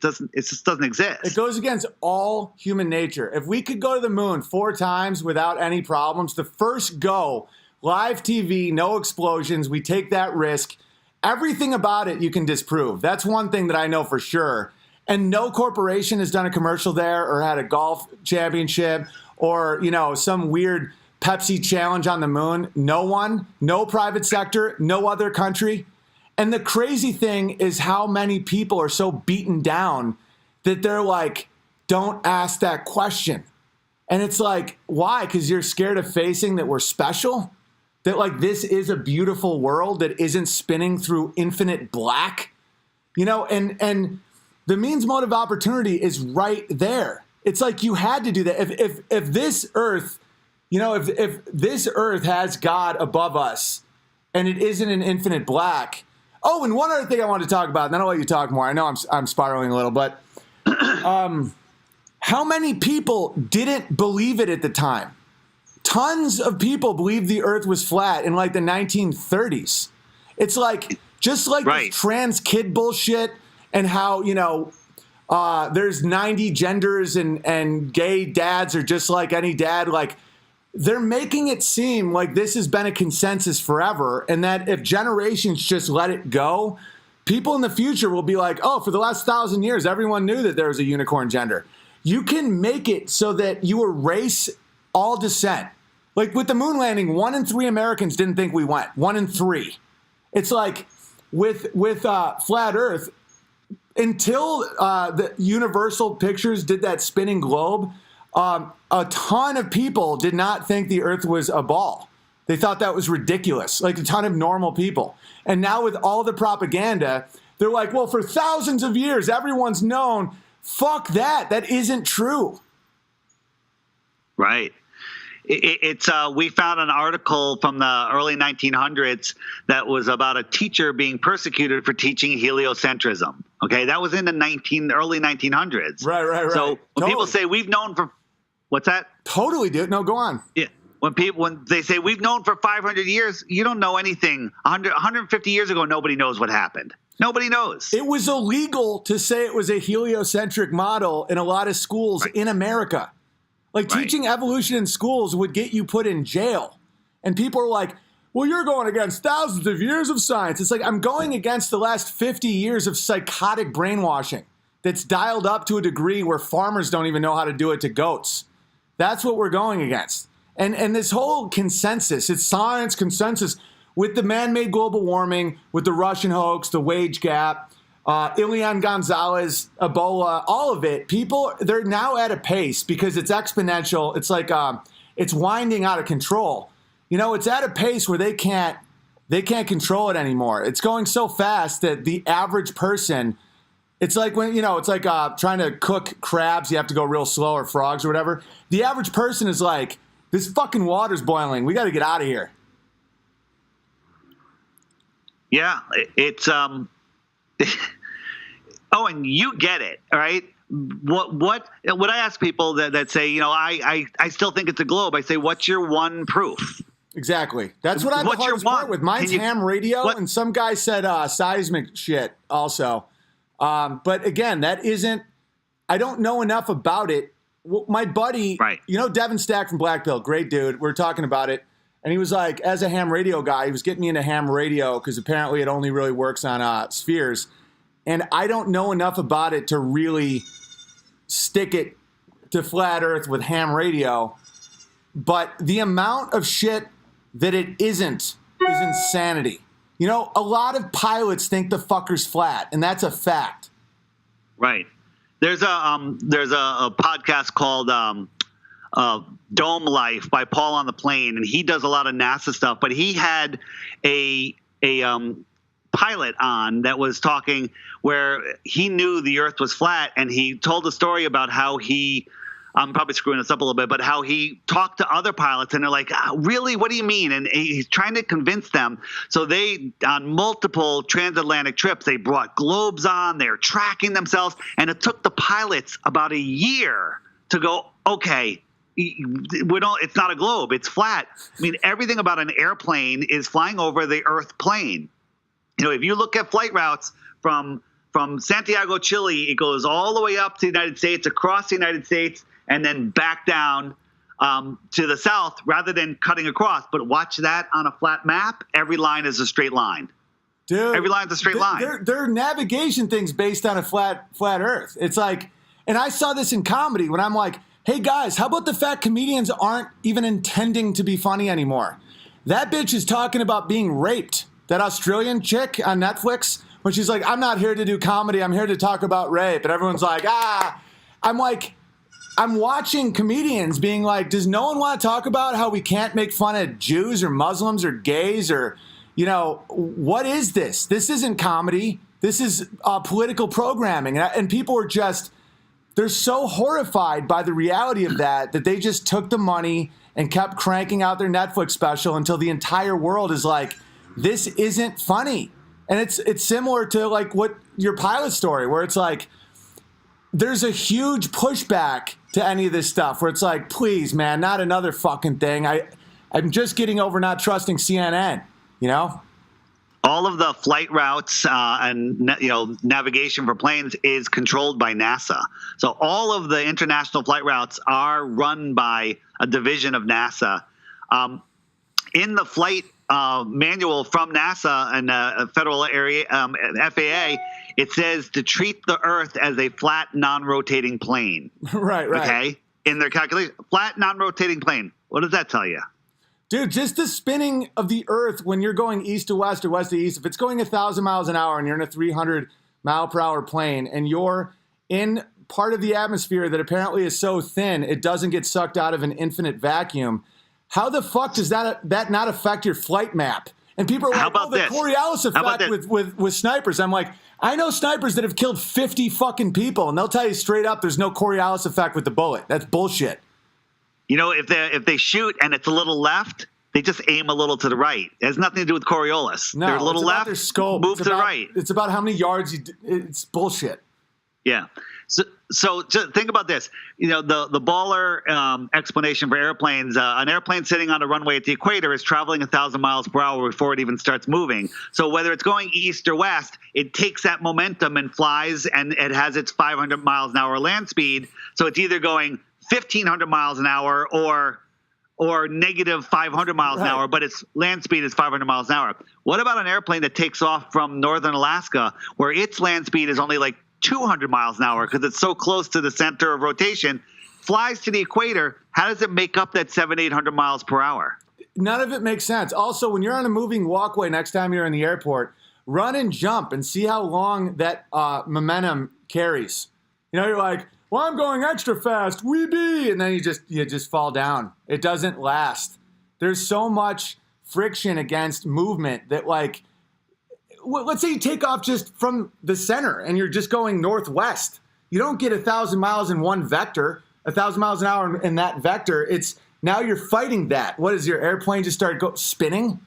just doesn't exist. It goes against all human nature. If we could go to the moon 4 times without any problems, the first go, live TV, no explosions, we take that risk. Everything about it you can disprove. That's one thing that I know for sure. And no corporation has done a commercial there or had a golf championship or, some weird Pepsi challenge on the moon. No one, no private sector, no other country. And the crazy thing is how many people are so beaten down that they're like, don't ask that question. And it's like, why? Because you're scared of facing that we're special? That like this is a beautiful world that isn't spinning through infinite black? And the means mode of opportunity is right there. It's like you had to do that. If this earth, if this earth has God above us and it isn't an infinite black. Oh, and one other thing I want to talk about, and then I'll let you talk more. I know I'm spiraling a little, but How many people didn't believe it at the time? Tons of people believed the earth was flat in like the 1930s. It's like, just like Right. this trans kid bullshit and how, there's 90 genders and gay dads are just like any dad. Like, they're making it seem like this has been a consensus forever, and that if generations just let it go, people in the future will be like, oh, for the last 1,000 years, everyone knew that there was a unicorn gender. You can make it so that you erase all dissent. Like with the moon landing, 1 in 3 Americans didn't think we went. 1 in 3. It's like with flat Earth, until the Universal Pictures did that spinning globe, a ton of people did not think the Earth was a ball. They thought that was ridiculous, like a ton of normal people. And now with all the propaganda, they're like, well, for thousands of years, everyone's known. Fuck that. That isn't true. Right. We found an article from the early 1900s that was about a teacher being persecuted for teaching heliocentrism. Okay, that was in the early 1900s. Right. So when people say we've known for, what's that? Totally, dude. No, go on. Yeah. When they say we've known for 500 years, you don't know anything. 150 years ago, nobody knows what happened. Nobody knows. It was illegal to say it was a heliocentric model in a lot of schools in America. Like teaching evolution in schools would get you put in jail. And people are like, well, you're going against thousands of years of science. It's like, I'm going against the last 50 years of psychotic brainwashing that's dialed up to a degree where farmers don't even know how to do it to goats. That's what we're going against. And this whole consensus, it's science consensus with the man-made global warming, with the Russian hoax, the wage gap, Ileana Gonzalez, Ebola, all of it. People, they're now at a pace because it's exponential. It's like it's winding out of control. It's at a pace where they can't control it anymore. It's going so fast that the average person, it's like when it's like trying to cook crabs. You have to go real slow, or frogs or whatever. The average person is like, this fucking water's boiling. We got to get out of here. Yeah, it's oh, and you get it, all right? What I ask people that say, I still think it's a globe. I say, what's your one proof? Exactly. That's what I have What's the hardest your part with. Mine's ham radio, and some guy said seismic shit also. But again, that isn't. I don't know enough about it. My buddy, Devin Stack from Black Pill, great dude. We were talking about it. And he was like, as a ham radio guy, he was getting me into ham radio because apparently it only really works on spheres. And I don't know enough about it to really stick it to flat Earth with ham radio. But the amount of shit that it isn't is insanity. A lot of pilots think the fucker's flat, and that's a fact. Right. There's a podcast called Dome Life by Paul on the Plane, and he does a lot of NASA stuff. But he had a pilot on that was talking where he knew the Earth was flat, and he told a story about how I'm probably screwing this up a little bit, but how he talked to other pilots, and they're like, really? What do you mean? And he's trying to convince them. So they, on multiple transatlantic trips, they brought globes on, they're tracking themselves, and it took the pilots about a year to go, okay, it's not a globe, it's flat. I mean, everything about an airplane is flying over the Earth plane. If you look at flight routes from Santiago, Chile, it goes all the way up to the United States, across the United States, and then back down to the south rather than cutting across. But watch that on a flat map. Every line is a straight line. Dude, every line's a straight line. Their navigation thing's based on a flat Earth. It's like, and I saw this in comedy when I'm like, hey guys, how about the fact comedians aren't even intending to be funny anymore? That bitch is talking about being raped. That Australian chick on Netflix, when she's like, I'm not here to do comedy, I'm here to talk about rape. And everyone's like, I'm like, I'm watching comedians being like, does no one want to talk about how we can't make fun of Jews or Muslims or gays or, what is this? This isn't comedy. This is political programming. And people are just, they're so horrified by the reality of that they just took the money and kept cranking out their Netflix special until the entire world is like, this isn't funny. And it's similar to like what your pilot story, where it's like, there's a huge pushback to any of this stuff where it's like, please, man, not another fucking thing. I'm just getting over not trusting CNN, you know? All of the flight routes and navigation for planes is controlled by NASA. So all of the international flight routes are run by a division of NASA. In the flight manual from NASA and federal area FAA, it says to treat the Earth as a flat, non-rotating plane. Right. Okay, in their calculation, flat, non-rotating plane. What does that tell you? Dude, just the spinning of the Earth when you're going east to west or west to east, if it's going 1,000 miles an hour and you're in a 300 mile per hour plane and you're in part of the atmosphere that apparently is so thin it doesn't get sucked out of an infinite vacuum, how the fuck does that not affect your flight map? And people are like, the Coriolis effect with snipers. I'm like, I know snipers that have killed 50 fucking people, and they'll tell you straight up there's no Coriolis effect with the bullet. That's bullshit. You know, if they shoot and it's a little left, they just aim a little to the right. It has nothing to do with Coriolis. No, they're a little left, their scope. move to the right. It's about how many yards it's bullshit. Yeah. So just think about this. You know, the baller explanation for airplanes. An airplane sitting on a runway at the equator is traveling 1,000 miles per hour before it even starts moving. So whether it's going east or west, it takes that momentum and flies, and it has its 500 miles an hour land speed. So it's either going 1,500 miles an hour or negative 500 miles an hour, but its land speed is 500 miles an hour. What about an airplane that takes off from northern Alaska, where its land speed is only like 200 miles an hour because it's so close to the center of rotation, flies to the equator? How does it make up that 700-800 miles per hour? None of it makes sense. Also, when you're on a moving walkway next time you're in the airport, run and jump and see how long that momentum carries. You know, you're like, well, I'm going extra fast, and then you just fall down. It doesn't last. There's so much friction against movement that, like, let's say you take off just from the center and you're just going northwest. You don't get 1,000 miles in one vector, 1,000 miles an hour in that vector. It's now you're fighting that. What is your airplane just start spinning?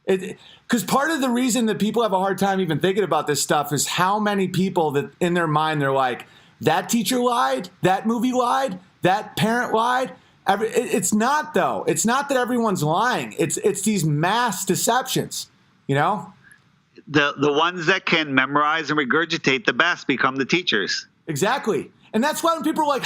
Because part of the reason that people have a hard time even thinking about this stuff is how many people that in their mind they're like, that teacher lied, that movie lied, that parent lied. It's not, though. It's not that everyone's lying. It's these mass deceptions, you know? The ones that can memorize and regurgitate the best become the teachers. Exactly. And that's why when people are like,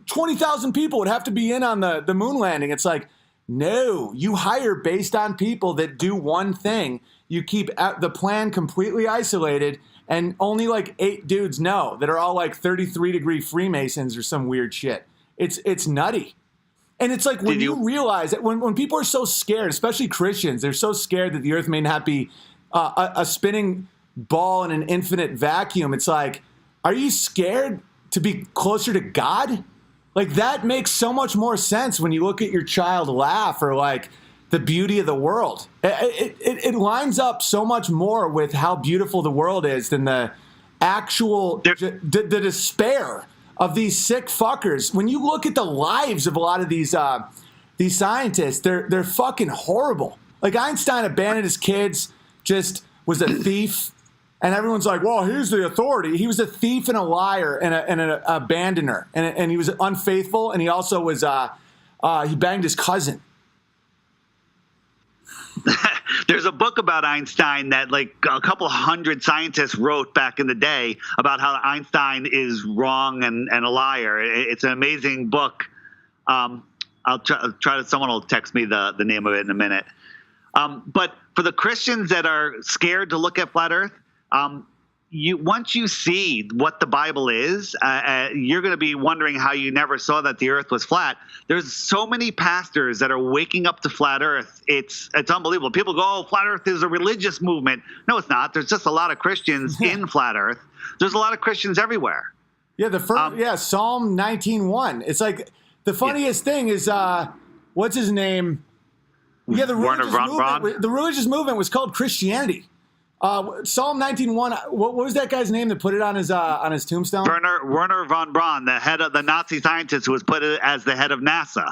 20,000 people would have to be in on the moon landing. It's like, no, you hire based on people that do one thing. You keep the plan completely isolated, and only like 8 dudes know that are all like 33-degree Freemasons or some weird shit. It's nutty. And it's like when you realize that when people are so scared, especially Christians, they're so scared that the earth may not be a spinning ball in an infinite vacuum. It's like, are you scared to be closer to God? Like, that makes so much more sense when you look at your child laugh or like the beauty of the world. It lines up so much more with how beautiful the world is than the actual the despair of these sick fuckers. When you look at the lives of a lot of these scientists, they're fucking horrible. Like, Einstein abandoned his kids, just was a thief, and everyone's like, well, here's the authority. He was a thief and a liar and an abandoner, and he was unfaithful, and he also was he banged his cousin. There's a book about Einstein that like a couple hundred scientists wrote back in the day about how Einstein is wrong and a liar. It's an amazing book. I'll try to, someone will text me the name of it in a minute. But for the Christians that are scared to look at flat Earth, once you see what the Bible is, you're going to be wondering how you never saw that the Earth was flat. There's so many pastors that are waking up to flat Earth. It's unbelievable. People go, "Oh, flat Earth is a religious movement." No, it's not. There's just a lot of Christians in flat Earth. There's a lot of Christians everywhere. Yeah, Psalm 19:1. It's like the funniest thing is what's his name? Yeah, the religious movement was called Christianity. Psalm 19:1. What was that guy's name that put it on his tombstone? Werner von Braun, the head of the Nazi scientist who was put as the head of NASA.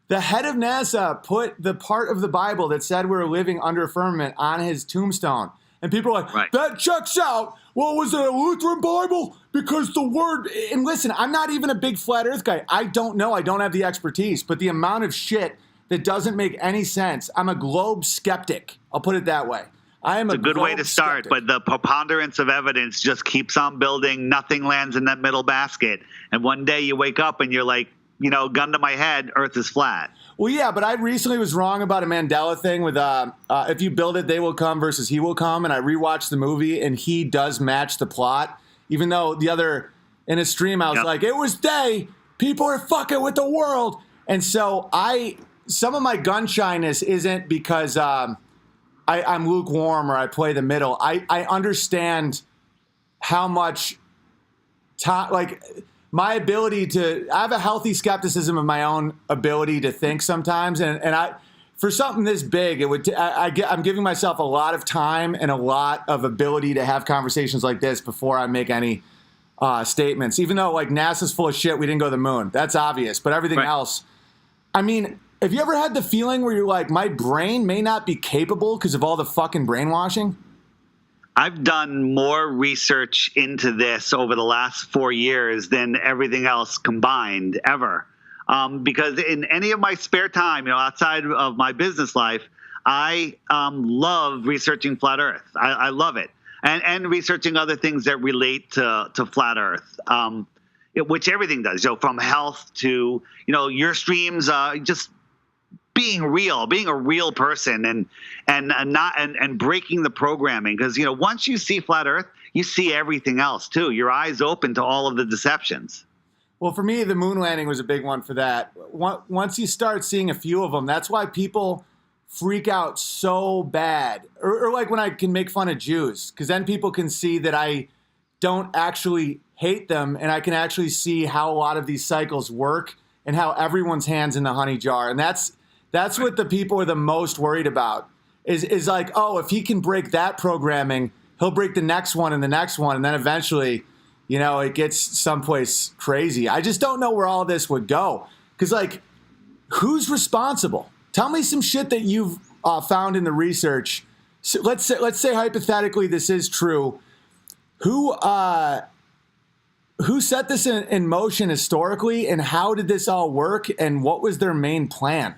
The head of NASA put the part of the Bible that said we were living under a firmament on his tombstone. And people are like, Right. that checks out. Well, was it a Lutheran Bible? Because the word, and listen, I'm not even a big flat earth guy. I don't know. I don't have the expertise. But the amount of shit that doesn't make any sense, I'm a globe skeptic. I'll put it that way. I am It's a good way to start, skeptic. but the preponderance of evidence just keeps on building. Nothing lands in that middle basket. And one day you wake up and you're like, gun to my head, Earth is flat. Well, yeah, but I recently was wrong about a Mandela thing with if you build it, they will come versus he will come. And I rewatched the movie, and he does match the plot. Even though in a stream, I was like, it was they. People are fucking with the world. And so some of my gun shyness isn't because I'm lukewarm or I play the middle. I understand how much time, like, my ability I have a healthy skepticism of my own ability to think sometimes. And for something this big, I'm giving myself a lot of time and a lot of ability to have conversations like this before I make any statements. Even though, like, NASA's full of shit, we didn't go to the moon. That's obvious. But everything else, I mean, have you ever had the feeling where you're like, my brain may not be capable because of all the fucking brainwashing? I've done more research into this over the last 4 years than everything else combined ever. Because in any of my spare time, outside of my business life, I love researching flat Earth. I love it. And researching other things that relate to flat Earth, which everything does, from health to, your streams, just being real, being a real person and breaking the programming. Because, once you see flat Earth, you see everything else too. Your eyes open to all of the deceptions. Well, for me, the moon landing was a big one for that. Once you start seeing a few of them, that's why people freak out so bad. Or like when I can make fun of Jews, because then people can see that I don't actually hate them, and I can actually see how a lot of these cycles work and how everyone's hand's in the honey jar. And that's what the people are the most worried about is like, oh, if he can break that programming, he'll break the next one and the next one. And then eventually, it gets someplace crazy. I just don't know where all this would go. Because, like, who's responsible? Tell me some shit that you've found in the research. So let's say hypothetically this is true. Who set this in motion historically, and how did this all work, and what was their main plan?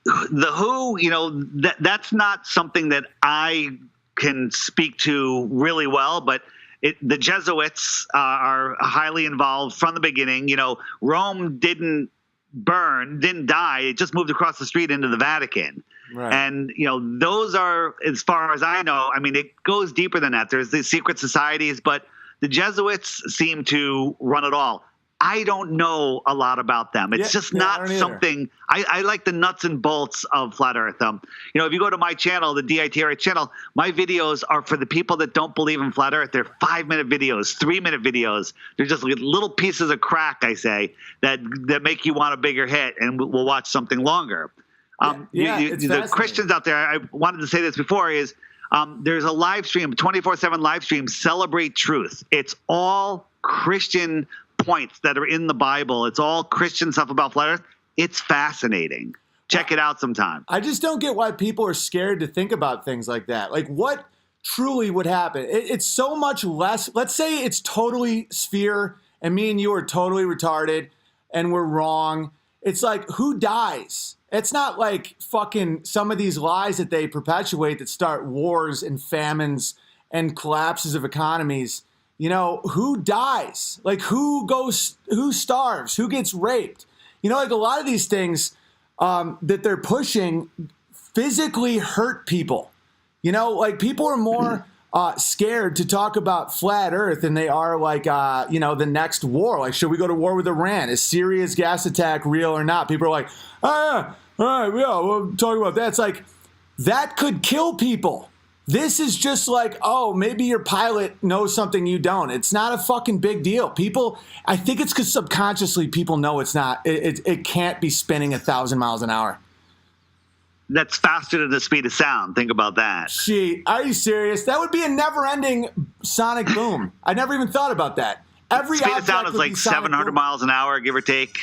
The WHO, that's not something that I can speak to really well, but the Jesuits are highly involved from the beginning. Rome didn't die. It just moved across the street into the Vatican. Right. And, those are, as far as I know, I mean, it goes deeper than that. There's the secret societies, but the Jesuits seem to run it all. I don't know a lot about them. It's just not something I like the nuts and bolts of flat Earth. If you go to my channel, the DITRH channel, my videos are for the people that don't believe in flat Earth. They're 5-minute videos, 3-minute videos. They're just little pieces of crack, I say, that make you want a bigger hit, and we'll watch something longer. The Christians out there, I wanted to say this before, is there's a live stream, 24/7 live stream, Celebrate Truth. It's all Christian points that are in the Bible. It's all Christian stuff about flat Earth. It's fascinating. Check it out sometime. I just don't get why people are scared to think about things like that. Like, what truly would happen? It's so much less. Let's say it's totally sphere, and me and you are totally retarded, and we're wrong. It's like, who dies? It's not like fucking some of these lies that they perpetuate that start wars and famines and collapses of economies. Who dies? Like, who starves? Who gets raped? Like, a lot of these things that they're pushing physically hurt people. Like, people are more scared to talk about flat Earth than they are like, the next war. Like, should we go to war with Iran? Is Syria's gas attack real or not? People are like, all right, we'll talk about that. It's like, that could kill people. This is just like, oh, maybe your pilot knows something you don't. It's not a fucking big deal. People, I think it's because subconsciously people know it's not. It can't be spinning 1,000 miles an hour. That's faster than the speed of sound. Think about that. Gee, are you serious? That would be a never-ending sonic boom. I never even thought about that. Every speed of sound is like 700 miles an hour, give or take.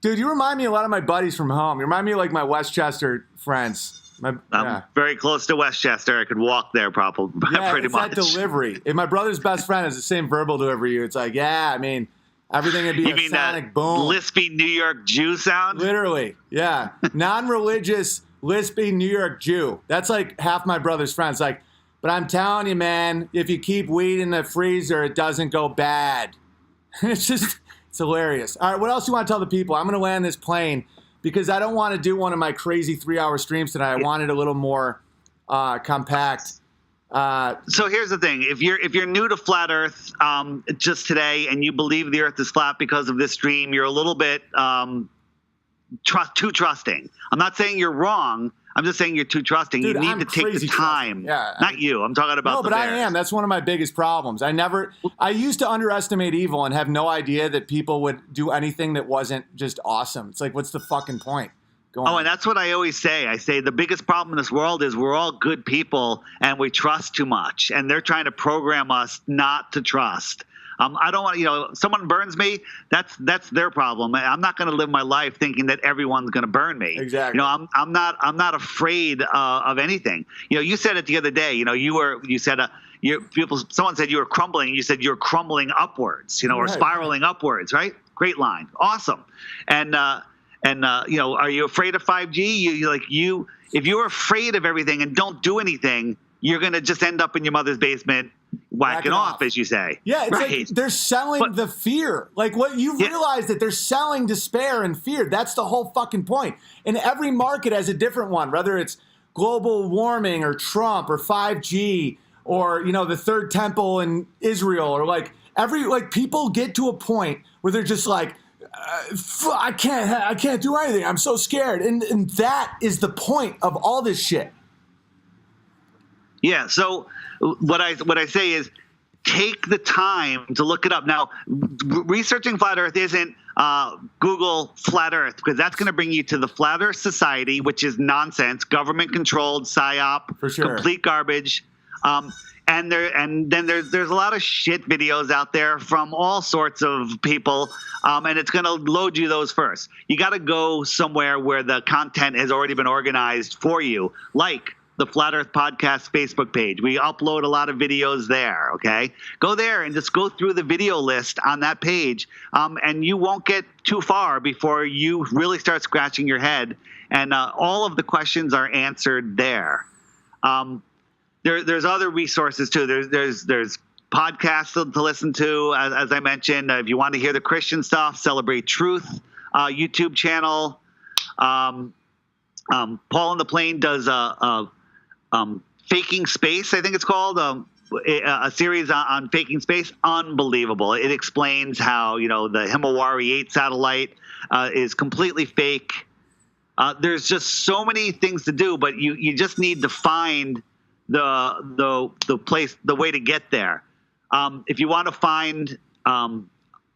Dude, you remind me a lot of my buddies from home. You remind me of like my Westchester friends. I'm very close to Westchester. I could walk there probably pretty it's much. that delivery. If my brother's best friend has the same verbal delivery you, it's like, yeah, I mean, everything would be You a mean sonic that boom. lispy New York Jew sound? Literally, yeah. Non-religious, lispy New York Jew. That's like half my brother's friends. Like, but I'm telling you, man, if you keep weed in the freezer, it doesn't go bad. It's hilarious. All right, what else do you want to tell the people? I'm going to land this plane because I don't want to do one of my crazy 3-hour streams tonight. I want it a little more compact. So here's the thing: if you're new to flat Earth just today, and you believe the Earth is flat because of this stream, you're a little bit too trusting. I'm not saying you're wrong. I'm just saying you're too trusting. Dude, you need I'm to take the crazy time. Yeah, not you. I'm talking about no, the but bears. I am. That's one of my biggest problems. I used to underestimate evil and have no idea that people would do anything that wasn't just awesome. It's like, what's the fucking point? Go on. And that's what I always say. I say the biggest problem in this world is we're all good people and we trust too much. And they're trying to program us not to trust. I don't want, someone burns me, that's their problem. I'm not going to live my life thinking that everyone's going to burn me. Exactly. I'm not afraid of anything. You said it the other day. Someone said you were crumbling. And you said you're crumbling upwards. Or spiraling upwards. Right? Great line. Awesome. And are you afraid of 5G? If you're afraid of everything and don't do anything, you're going to just end up in your mother's basement whacking off, as you say. Yeah, it's like they're selling the fear. Like what you've realized that they're selling despair and fear. That's the whole fucking point. And every market has a different one, whether it's global warming or Trump or 5G or, the third temple in Israel or people get to a point where they're just like, I can't do anything. I'm so scared. And that is the point of all this shit. Yeah. So what I say is take the time to look it up. Now, researching flat Earth isn't Google flat Earth because that's going to bring you to the Flat Earth Society, which is nonsense, government-controlled psyop, for sure. Complete garbage. And then there's a lot of shit videos out there from all sorts of people, and it's going to load you those first. You got to go somewhere where the content has already been organized for you, like the Flat Earth Podcast Facebook page. We upload a lot of videos there, okay? Go there and just go through the video list on that page, and you won't get too far before you really start scratching your head, and all of the questions are answered there. There's other resources too. There's podcasts to listen to, as I mentioned. If you want to hear the Christian stuff, Celebrate Truth YouTube channel. Paul on the Plane does Faking Space, I think it's called, a series on faking space. Unbelievable. It explains how the Himawari 8 satellite is completely fake. There's just so many things to do, but you just need to find the place, the way to get there. If you want to find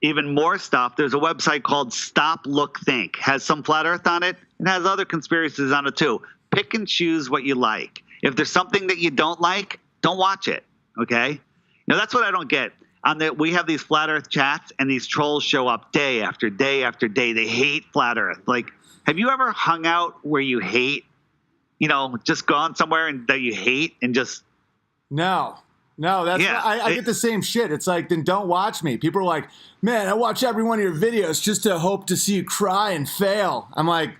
even more stuff, there's a website called Stop Look Think. Has some flat Earth on it. It has other conspiracies on it too. Pick and choose what you like. If there's something that you don't like, don't watch it. Okay? That's what I don't get. We have these flat Earth chats, and these trolls show up day after day after day. They hate flat Earth. Like, have you ever hung out where you hate? Just gone somewhere that you hate and just. No, that's I get the same shit. It's like, then don't watch me. People are like, man, I watch every one of your videos just to hope to see you cry and fail. I'm like,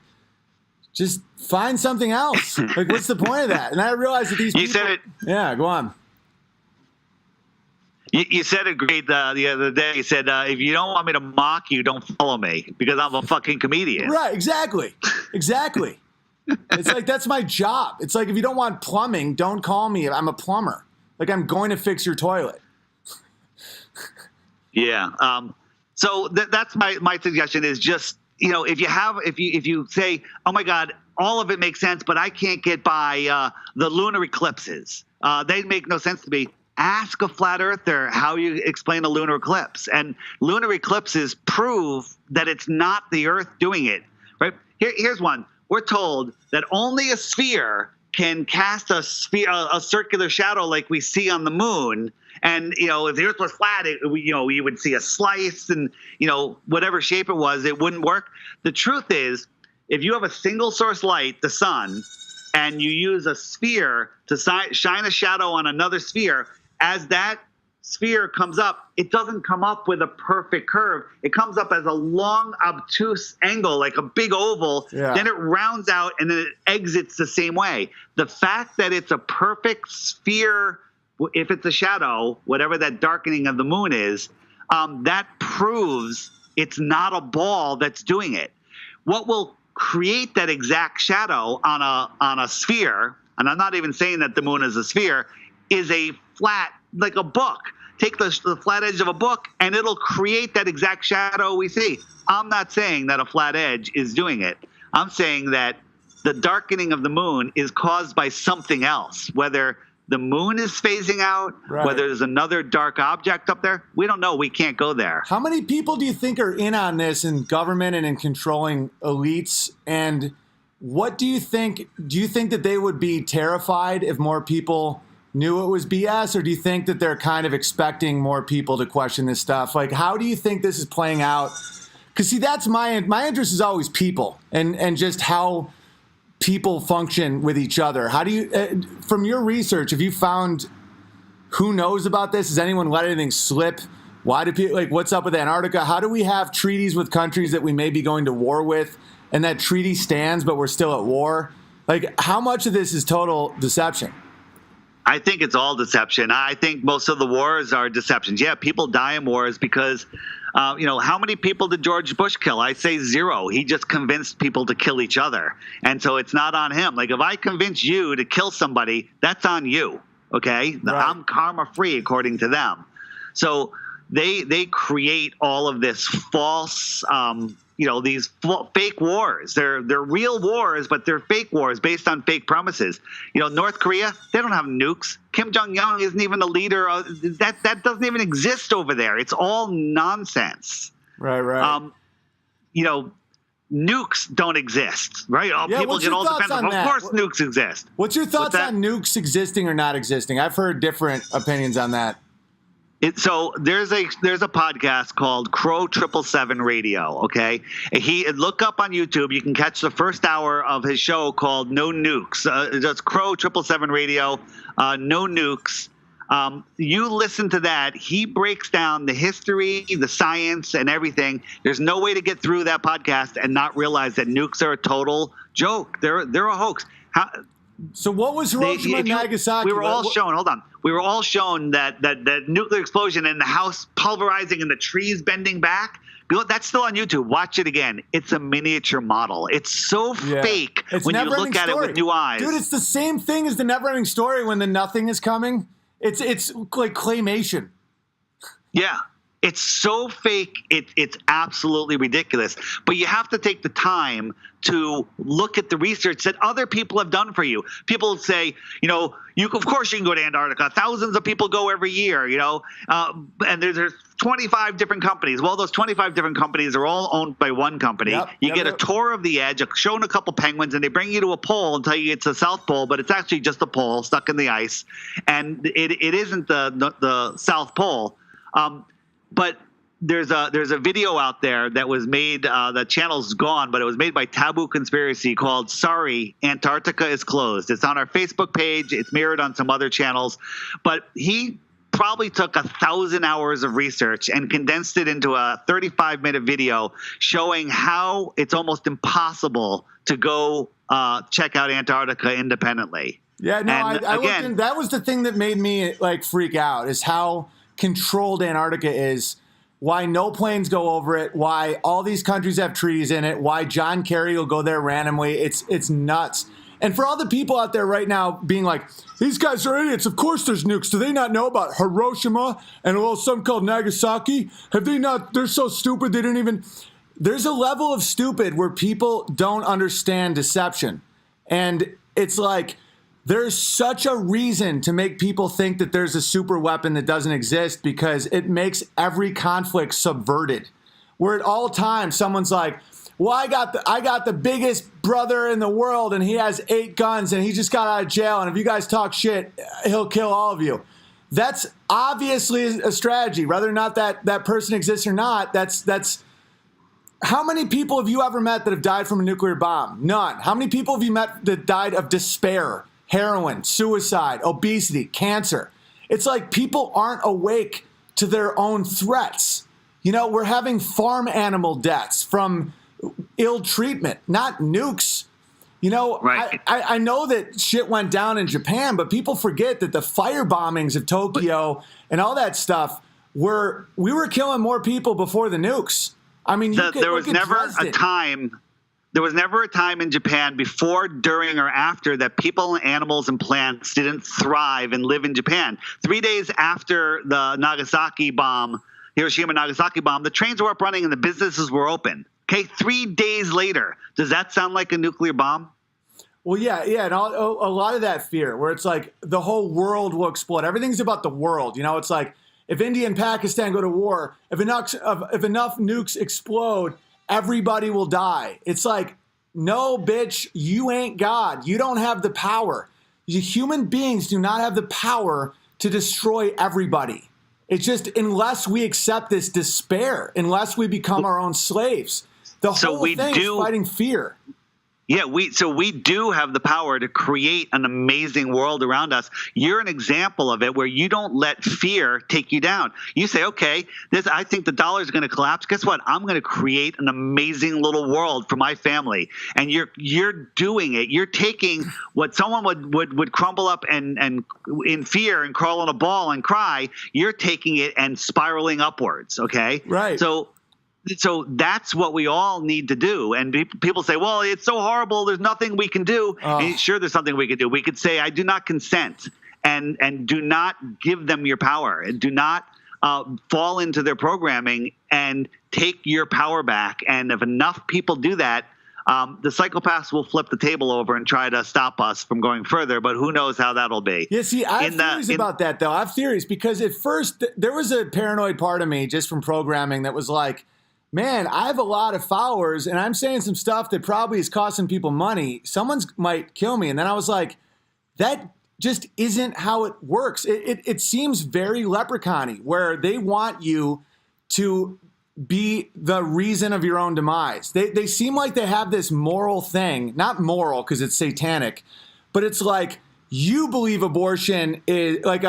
just find something else. Like, what's the point of that? And I realized that these people. You said it. Yeah, go on. You said it great the other day. You said, if you don't want me to mock you, don't follow me because I'm a fucking comedian. Right, exactly. It's like, that's my job. It's like, if you don't want plumbing, don't call me. I'm a plumber. Like, I'm going to fix your toilet. Yeah. So that's my suggestion is just, if you say, oh my God, all of it makes sense, but I can't get by the lunar eclipses. They make no sense to me. Ask a flat earther how you explain a lunar eclipse. And lunar eclipses prove that it's not the Earth doing it. Right? Here's one. We're told that only a sphere can cast a circular shadow like we see on the moon. And, if the Earth was flat, you would see a slice and, whatever shape it was, it wouldn't work. The truth is, if you have a single source light, the sun, and you use a sphere to shine a shadow on another sphere, as that sphere comes up, it doesn't come up with a perfect curve. It comes up as a long, obtuse angle, like a big oval. Yeah. Then it rounds out, and then it exits the same way. The fact that it's a perfect sphere, if it's a shadow, whatever that darkening of the moon is, that proves it's not a ball that's doing it. What will create that exact shadow on a sphere, and I'm not even saying that the moon is a sphere, is a flat, like a book. Take the flat edge of a book, and it'll create that exact shadow we see. I'm not saying that a flat edge is doing it. I'm saying that the darkening of the moon is caused by something else, whether the moon is phasing out, right, whether there's another dark object up there. We don't know. We can't go there. How many people do you think are in on this in government and in controlling elites? And what do you think? Do you think that they would be terrified if more people knew it was BS, or do you think that they're kind of expecting more people to question this stuff? Like, how do you think this is playing out? Because see, that's my interest is always people and just how people function with each other. How do you, from your research, have you found who knows about this? Has anyone let anything slip? Why do people, like, what's up with Antarctica? How do we have treaties with countries that we may be going to war with, and that treaty stands, but we're still at war? Like, how much of this is total deception? I think it's all deception. I think most of the wars are deceptions. Yeah, people die in wars because, how many people did George Bush kill? I say 0. He just convinced people to kill each other. And so it's not on him. Like, if I convince you to kill somebody, that's on you, okay? Right. I'm karma-free according to them. So they create all of this false these fake wars. They're real wars, but they're fake wars based on fake promises. North Korea, they don't have nukes. Kim Jong-un isn't even the leader. That doesn't even exist over there. It's all nonsense. Right. Nukes don't exist, right? Yeah, people get all defensive. Of course nukes exist. What's your thoughts on nukes existing or not existing? I've heard different opinions on that. So there's a podcast called Crow 777 Radio. Okay, look up on YouTube. You can catch the first hour of his show called No Nukes. That's Crow 777 Radio. No Nukes. You listen to that. He breaks down the history, the science, and everything. There's no way to get through that podcast and not realize that nukes are a total joke. They're a hoax. So what was Hiroshima and Nagasaki? We were all shown. Hold on. We were all shown that nuclear explosion and the house pulverizing and the trees bending back. That's still on YouTube. Watch it again. It's a miniature model. It's so fake when you look at it with new eyes. Dude, it's the same thing as the Neverending Story when the nothing is coming. It's like claymation. Yeah. It's so fake, it's absolutely ridiculous. But you have to take the time to look at the research that other people have done for you. People say, of course you can go to Antarctica. Thousands of people go every year, and there's 25 different companies. Well, those 25 different companies are all owned by one company. Yep, you get a tour of the edge, shown a couple penguins, and they bring you to a pole and tell you it's the South Pole, but it's actually just a pole stuck in the ice. And it isn't the South Pole. But there's a video out there that was made. The channel's gone, but it was made by Taboo Conspiracy called "Sorry, Antarctica is Closed." It's on our Facebook page. It's mirrored on some other channels, but he probably took 1,000 hours of research and condensed it into a 35-minute video showing how it's almost impossible to go check out Antarctica independently. Yeah, no, again, that was the thing that made me freak out, is how controlled Antarctica is, why no planes go over it, why all these countries have treaties in it, why John Kerry will go there randomly. It's nuts. And for all the people out there right now being like, these guys are idiots, of course there's nukes. Do they not know about Hiroshima and a little something called Nagasaki? Have they not? They're so stupid they didn't even. There's a level of stupid where people don't understand deception. And it's like, there's such a reason to make people think that there's a super weapon that doesn't exist, because it makes every conflict subverted. Where at all times someone's like, well, I got the biggest brother in the world and he has 8 guns and he just got out of jail, and if you guys talk shit, he'll kill all of you. That's obviously a strategy. Whether or not that person exists or not, that's how many people have you ever met that have died from a nuclear bomb? None. How many people have you met that died of despair, heroin, suicide, obesity, cancer? It's like people aren't awake to their own threats. You know, we're having farm animal deaths from ill treatment, not nukes. You know, right. I know that shit went down in Japan, but people forget that the fire bombings of Tokyo and all that stuff we were killing more people before the nukes. I mean, there was never a time. There was never a time in Japan before, during, or after that people, animals, and plants didn't thrive and live in Japan. 3 days after the Nagasaki bomb, Hiroshima Nagasaki bomb, the trains were up running and the businesses were open. Okay, 3 days later. Does that sound like a nuclear bomb? Well, yeah, and a lot of that fear where it's like the whole world will explode. Everything's about the world. You know, it's like if India and Pakistan go to war, if enough nukes explode, everybody will die. It's like, no, bitch, you ain't God. You don't have the power. Human beings do not have the power to destroy everybody. It's just unless we accept this despair, unless we become our own slaves. The whole thing is fighting fear. Yeah, we do have the power to create an amazing world around us. You're an example of it where you don't let fear take you down. You say, okay, I think the dollar is going to collapse. Guess what? I'm going to create an amazing little world for my family. And you're doing it. You're taking what someone would crumble up and in fear and crawl in a ball and cry. You're taking it and spiraling upwards. Okay, right. So that's what we all need to do. And people say, well, it's so horrible. There's nothing we can do. And sure, there's something we can do. We could say, I do not consent, and do not give them your power, and do not fall into their programming and take your power back. And if enough people do that, the psychopaths will flip the table over and try to stop us from going further. But who knows how that'll be. Yeah, see, I have theories about that, though. I have theories because at first there was a paranoid part of me just from programming that was like, man, I have a lot of followers and I'm saying some stuff that probably is costing people money. Someone might kill me. And then I was like, that just isn't how it works. It seems very leprechaun-y, where they want you to be the reason of your own demise. They seem like they have this moral thing, not moral because it's satanic, but it's like, you believe abortion is like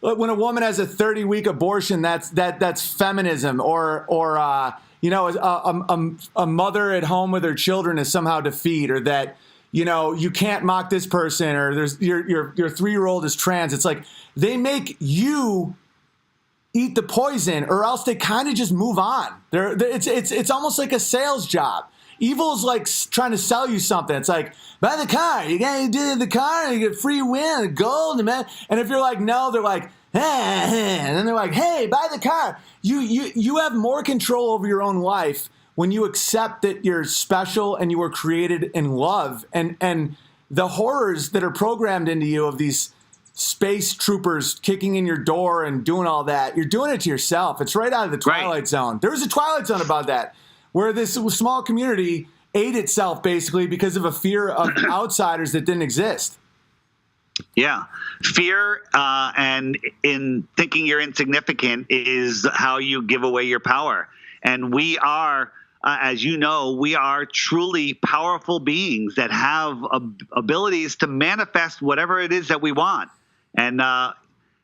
when a woman has a 30-week abortion, that's feminism, or you know, a mother at home with her children is somehow defeat, or that, you know, you can't mock this person, or there's your 3-year-old is trans. It's like they make you eat the poison, or else they kind of just move on. It's almost like a sales job. Evil's like trying to sell you something. It's like, buy the car, you gotta do the car, and you get free win, gold, man. And if you're like, no, they're like, and then they're like, hey, buy the car. You have more control over your own life when you accept that you're special and you were created in love. And the horrors that are programmed into you of these space troopers kicking in your door and doing all that, you're doing it to yourself. It's right out of the Twilight Zone. There was a Twilight Zone about that, where this small community ate itself basically because of a fear of outsiders that didn't exist. Yeah. Fear and in thinking you're insignificant is how you give away your power. And we are, as you know, we are truly powerful beings that have abilities to manifest whatever it is that we want. And,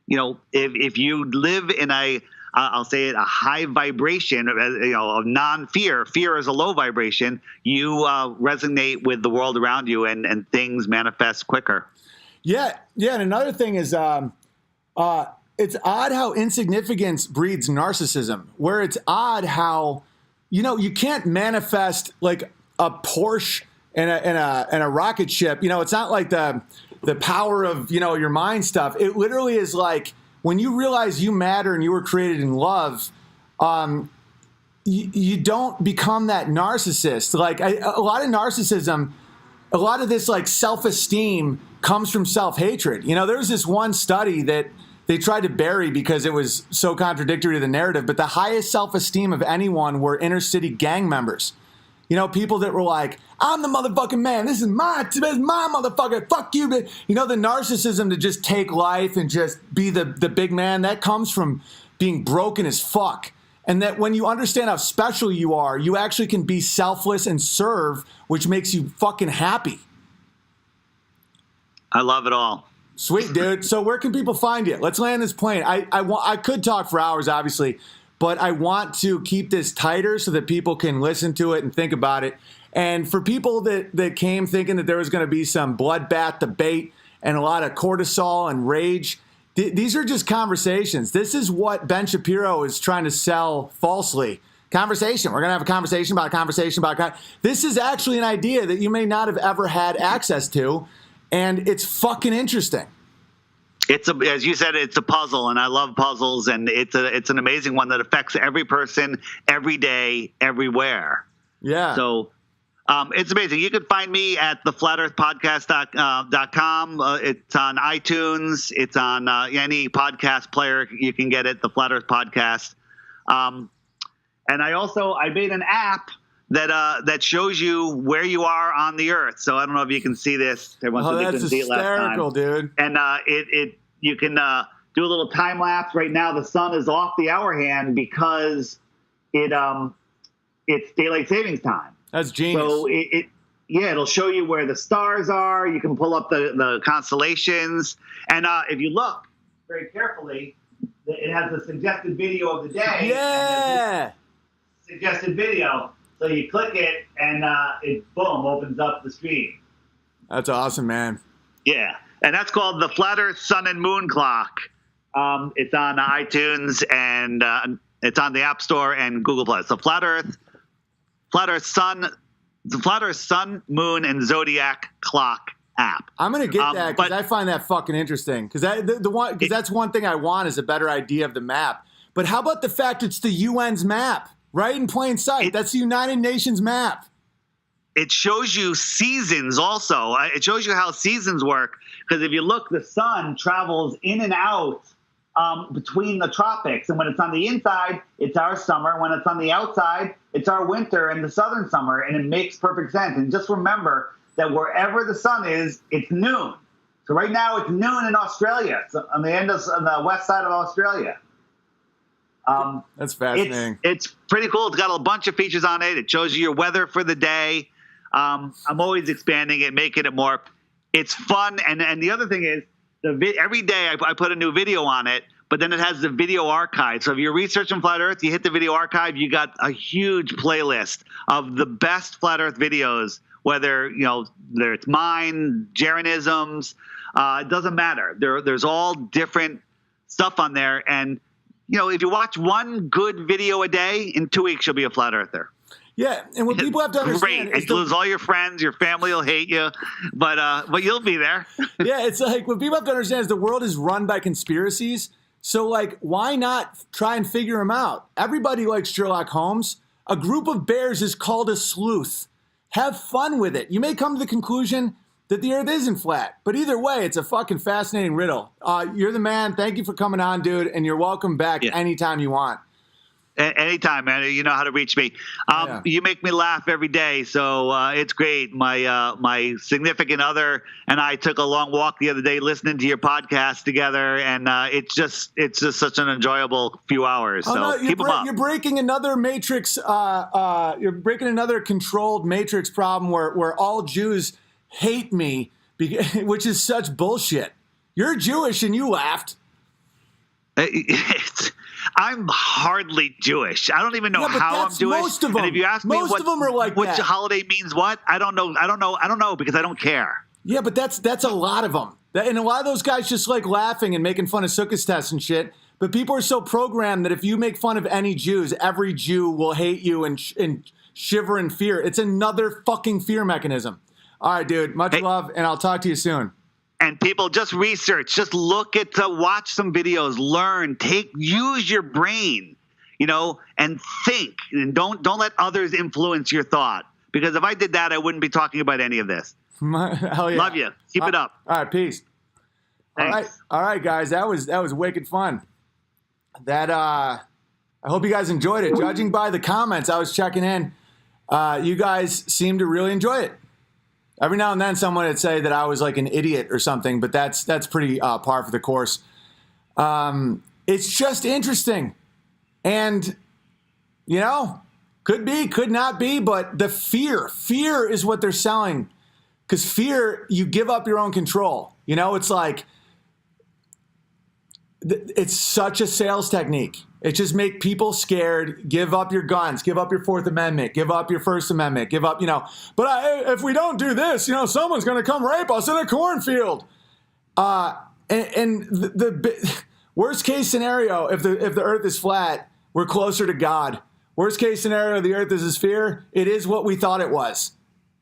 you know, if you live in I'll say it, a high vibration, you know, of non-fear. Fear is a low vibration. You resonate with the world around you, and things manifest quicker. Yeah. And another thing is, it's odd how insignificance breeds narcissism. Where it's odd how, you know, you can't manifest like a Porsche and a rocket ship. You know, it's not like the power of, you know, your mind stuff. It literally is like, when you realize you matter and you were created in love, you don't become that narcissist. Like a lot of narcissism, a lot of this like self-esteem comes from self-hatred. You know, there was this one study that they tried to bury because it was so contradictory to the narrative, but the highest self-esteem of anyone were inner city gang members. You know, people that were like, I'm the motherfucking man. This is my motherfucker. Fuck you. You know, the narcissism to just take life and just be the big man, that comes from being broken as fuck. And that when you understand how special you are, you actually can be selfless and serve, which makes you fucking happy. I love it all. Sweet, dude. So where can people find you? Let's land this plane. I could talk for hours, obviously, but I want to keep this tighter so that people can listen to it and think about it. And for people that came thinking that there was going to be some bloodbath debate and a lot of cortisol and rage, these are just conversations. This is what Ben Shapiro is trying to sell falsely. Conversation. We're going to have a conversation about a conversation about. This is actually an idea that you may not have ever had access to, and it's fucking interesting. As you said, it's a puzzle, and I love puzzles, and it's an amazing one that affects every person, every day, everywhere. Yeah. So it's amazing. You can find me at theflatearthpodcast.com. It's on iTunes. It's on any podcast player. You can get it, the Flat Earth Podcast. And I made an app that shows you where you are on the Earth. So I don't know if you can see this. That's hysterical, dude. And you can do a little time lapse. Right now, the sun is off the hour hand because it's daylight savings time. That's genius. So it'll show you where the stars are. You can pull up the constellations, and if you look very carefully, it has the suggested video of the day. Yeah. Suggested video. So you click it, and it boom opens up the screen. That's awesome, man. Yeah, and that's called the Flat Earth Sun and Moon Clock. It's on iTunes, and it's on the App Store and Google Play. So Flat Earth Sun, Moon, and Zodiac Clock app. I'm gonna get that because I find that fucking interesting. Because that's one thing I want is a better idea of the map. But how about the fact it's the UN's map, right in plain sight? That's the United Nations map. It shows you seasons also. It shows you how seasons work. Because if you look, the sun travels in and out between the tropics. And when it's on the inside, it's our summer. When it's on the outside, it's our winter and the southern summer. And it makes perfect sense. And just remember that wherever the sun is, it's noon. So right now it's noon in Australia. It's on the west side of Australia. That's fascinating. It's pretty cool. It's got a bunch of features on it. It shows you your weather for the day. I'm always expanding it, making it more. It's fun. And the other thing is, every day I put a new video on it, but then it has the video archive. So if you're researching Flat Earth, you hit the video archive, you got a huge playlist of the best Flat Earth videos, whether it's mine, Jeranisms, it doesn't matter. There's all different stuff on there. And, if you watch one good video a day, in 2 weeks you'll be a Flat Earther. Yeah, and what people have to understand is you'll lose all your friends, your family will hate you, but you'll be there. Yeah, it's like what people have to understand is the world is run by conspiracies. So, why not try and figure them out? Everybody likes Sherlock Holmes. A group of bears is called a sleuth. Have fun with it. You may come to the conclusion that the Earth isn't flat, but either way, it's a fucking fascinating riddle. You're the man. Thank you for coming on, dude, and you're welcome back anytime you want. Anytime, man. You know how to reach me. You make me laugh every day, so it's great. My significant other and I took a long walk the other day listening to your podcast together, and it's just such an enjoyable few hours. Keep them up. You're breaking another matrix. You're breaking another controlled matrix problem where all Jews hate me, which is such bullshit. You're Jewish and you laughed. I'm hardly Jewish. I don't even know how I'm Jewish. Most of them. And if you ask me most of them are like which that. holiday means what, I don't know because I don't care. Yeah, but that's a lot of them. And a lot of those guys just like laughing and making fun of Sukkot tests and shit. But people are so programmed that if you make fun of any Jews, every Jew will hate you and shiver in fear. It's another fucking fear mechanism. All right, dude. Much love, and I'll talk to you soon. And people, just research, just watch some videos, learn, use your brain, and think. And don't let others influence your thought. Because if I did that, I wouldn't be talking about any of this. Hell yeah. Love you. Keep it up. All right, peace. Thanks. All right, guys. That was wicked fun. I hope you guys enjoyed it. Judging by the comments, I was checking in. You guys seem to really enjoy it. Every now and then someone would say that I was like an idiot or something, but that's pretty par for the course. It's just interesting. And You know, could be, could not be, but the fear is what they're selling. Because fear, you give up your own control. You know, it's like, it's such a sales technique. It just make people scared. Give up your guns. Give up your Fourth Amendment. Give up your First Amendment. Give up, you know. But if we don't do this, you know, someone's going to come rape us in a cornfield. And the worst case scenario, if the Earth is flat, we're closer to God. Worst case scenario, the Earth is a sphere. It is what we thought it was.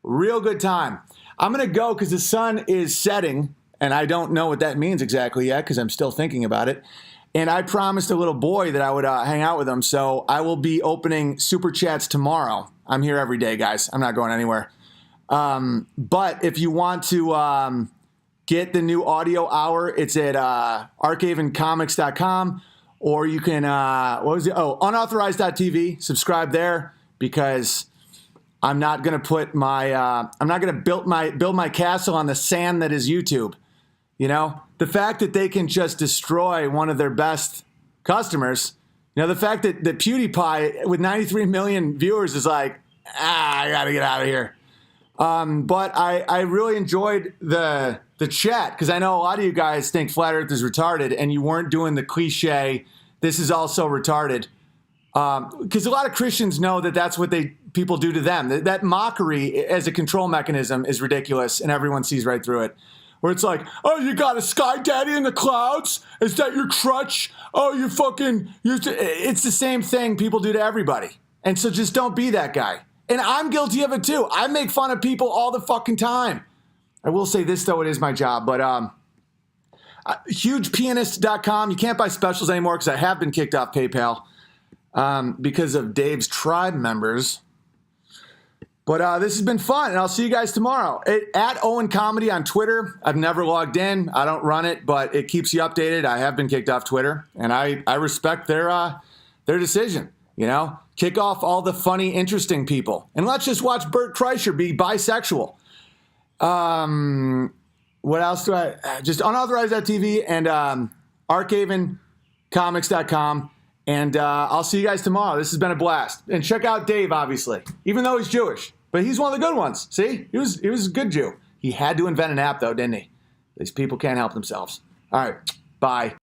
Real good time. I'm going to go because the sun is setting. And I don't know what that means exactly yet because I'm still thinking about it. And I promised a little boy that I would hang out with him. So I will be opening Super Chats tomorrow. I'm here every day, guys. I'm not going anywhere. But if you want to get the new audio hour, it's at archavencomics.com. Or you can, unauthorized.tv. Subscribe there because I'm not going to put my, I'm not going to build my castle on the sand that is YouTube. You know, the fact that they can just destroy one of their best customers, you know, the fact that PewDiePie with 93 million viewers is like, I got to get out of here. But I really enjoyed the chat because I know a lot of you guys think Flat Earth is retarded and you weren't doing the cliche, this is also retarded. Because a lot of Christians know that that's what people do to them. That mockery as a control mechanism is ridiculous and everyone sees right through it. Where it's like, oh, you got a sky daddy in the clouds? Is that your crutch? Oh, it's the same thing people do to everybody. And so just don't be that guy. And I'm guilty of it too. I make fun of people all the fucking time. I will say this though, it is my job, but hugepianist.com. You can't buy specials anymore because I have been kicked off PayPal because of Dave's tribe members. But this has been fun, and I'll see you guys tomorrow. At Owen Comedy on Twitter. I've never logged in. I don't run it, but it keeps you updated. I have been kicked off Twitter, and I respect their decision. You know, kick off all the funny, interesting people. And let's just watch Bert Kreischer be bisexual. What else do I... Just unauthorized.tv and archavencomics.com. And I'll see you guys tomorrow. This has been a blast. And check out Dave, obviously, even though he's Jewish. But he's one of the good ones. See? He was a good Jew. He had to invent an app, though, didn't he? These people can't help themselves. All right. Bye.